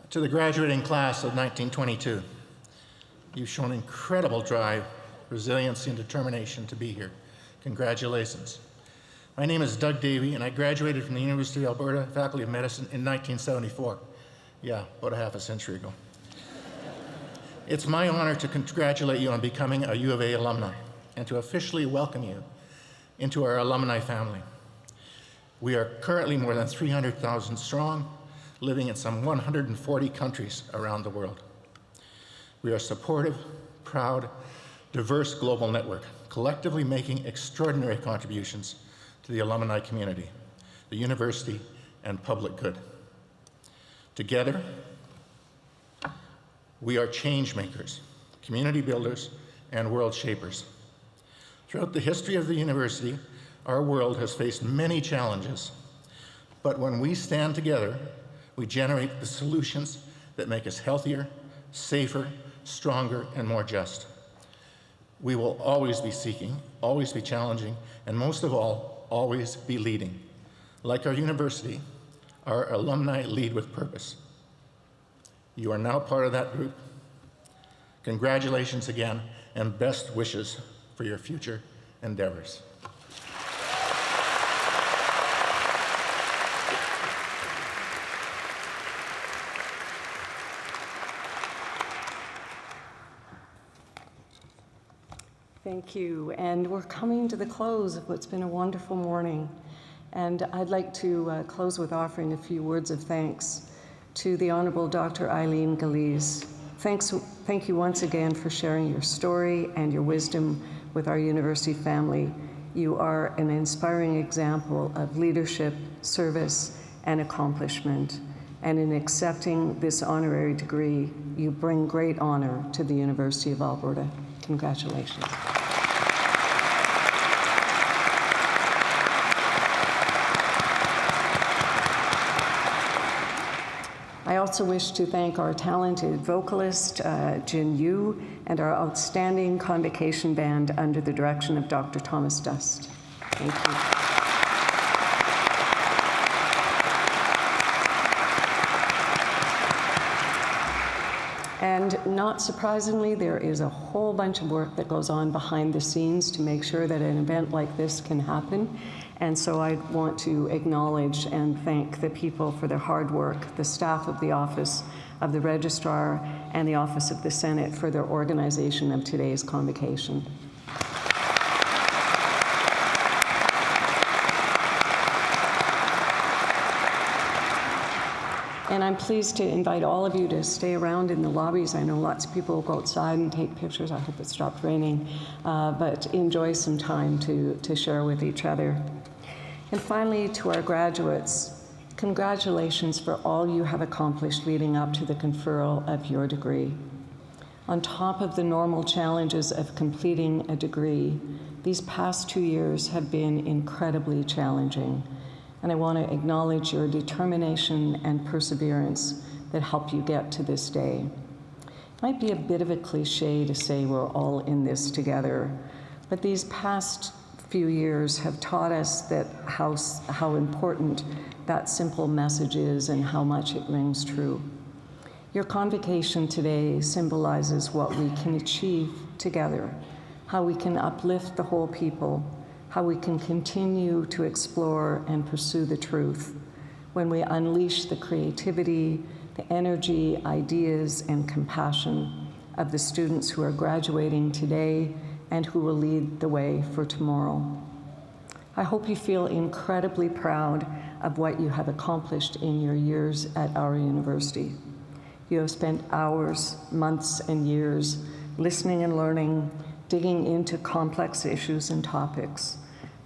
to the graduating class of 1922, you've shown incredible drive, resiliency, and determination to be here. Congratulations. My name is Doug Davey, and I graduated from the University of Alberta Faculty of Medicine in 1974. Yeah, about a half a century ago. It's my honor to congratulate you on becoming a U of A alumni and to officially welcome you into our alumni family. We are currently more than 300,000 strong, living in some 140 countries around the world. We are a supportive, proud, diverse global network, collectively making extraordinary contributions to the alumni community, the university, and public good. Together, we are change makers, community builders, and world shapers. Throughout the history of the university, our world has faced many challenges, but when we stand together, we generate the solutions that make us healthier, safer, stronger, and more just. We will always be seeking, always be challenging, and most of all, always be leading. Like our university, our alumni lead with purpose. You are now part of that group. Congratulations again, and best wishes for your future endeavors. Thank you. And we're coming to the close of what's been a wonderful morning. And I'd like to close with offering a few words of thanks to the Honorable Dr. Eileen Galice. Thank you once again for sharing your story and your wisdom with our university family. You are an inspiring example of leadership, service, and accomplishment. And in accepting this honorary degree, you bring great honor to the University of Alberta. Congratulations. I also wish to thank our talented vocalist, Jin Yu, and our outstanding Convocation band under the direction of Dr. Thomas Dust. Thank you. And not surprisingly, there is a whole bunch of work that goes on behind the scenes to make sure that an event like this can happen. And so I want to acknowledge and thank the people for their hard work, the staff of the Office of the Registrar and the Office of the Senate for their organization of today's convocation. And I'm pleased to invite all of you to stay around in the lobbies. I know lots of people go outside and take pictures. I hope it stopped raining, but enjoy some time to share with each other. And finally, to our graduates, congratulations for all you have accomplished leading up to the conferral of your degree. On top of the normal challenges of completing a degree, these past 2 years have been incredibly challenging. And I want to acknowledge your determination and perseverance that help you get to this day. It might be a bit of a cliche to say we're all in this together, but these past few years have taught us that how important that simple message is and how much it rings true. Your convocation today symbolizes what we can achieve together, how we can uplift the whole people, how we can continue to explore and pursue the truth when we unleash the creativity, the energy, ideas, and compassion of the students who are graduating today and who will lead the way for tomorrow. I hope you feel incredibly proud of what you have accomplished in your years at our university. You have spent hours, months, and years listening and learning, digging into complex issues and topics,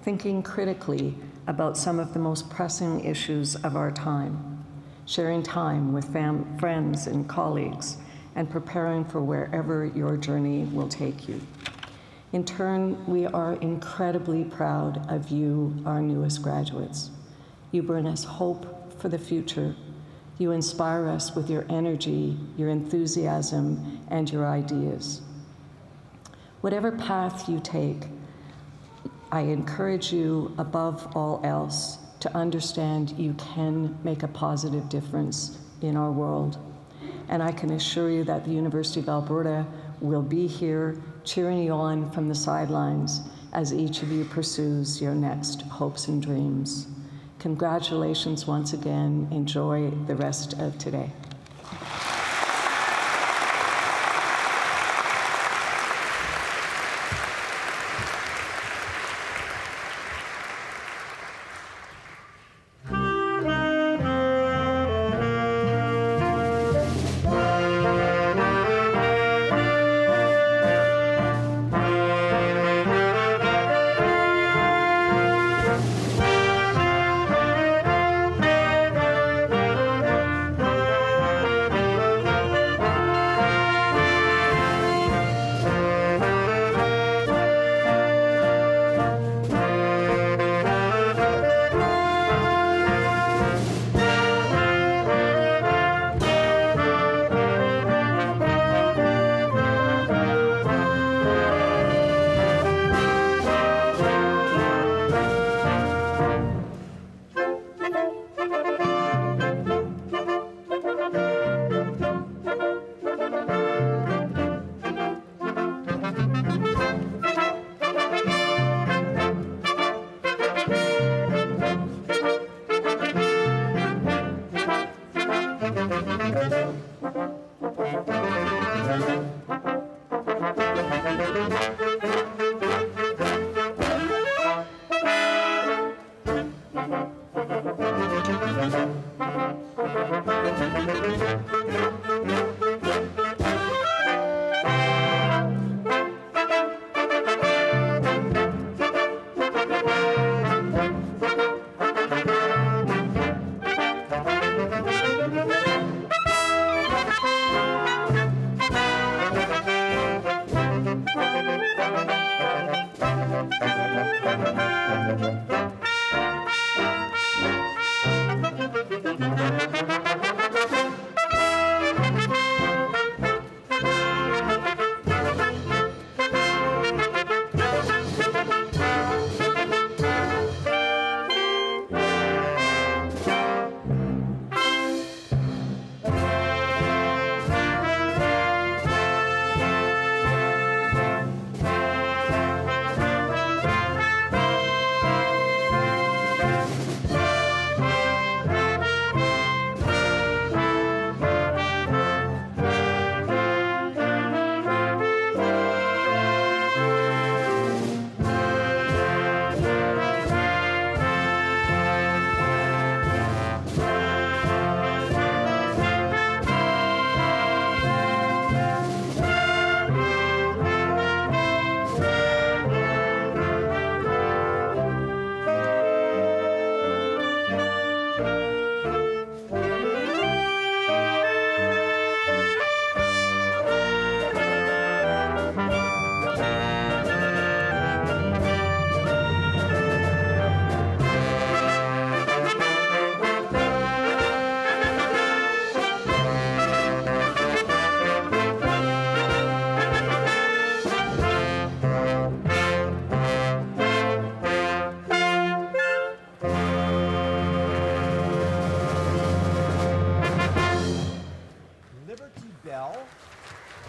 thinking critically about some of the most pressing issues of our time, sharing time with friends and colleagues, and preparing for wherever your journey will take you. In turn, we are incredibly proud of you, our newest graduates. You bring us hope for the future. You inspire us with your energy, your enthusiasm, and your ideas. Whatever path you take, I encourage you, above all else, to understand you can make a positive difference in our world. And I can assure you that the University of Alberta will be here cheering you on from the sidelines as each of you pursues your next hopes and dreams. Congratulations once again. Enjoy the rest of today.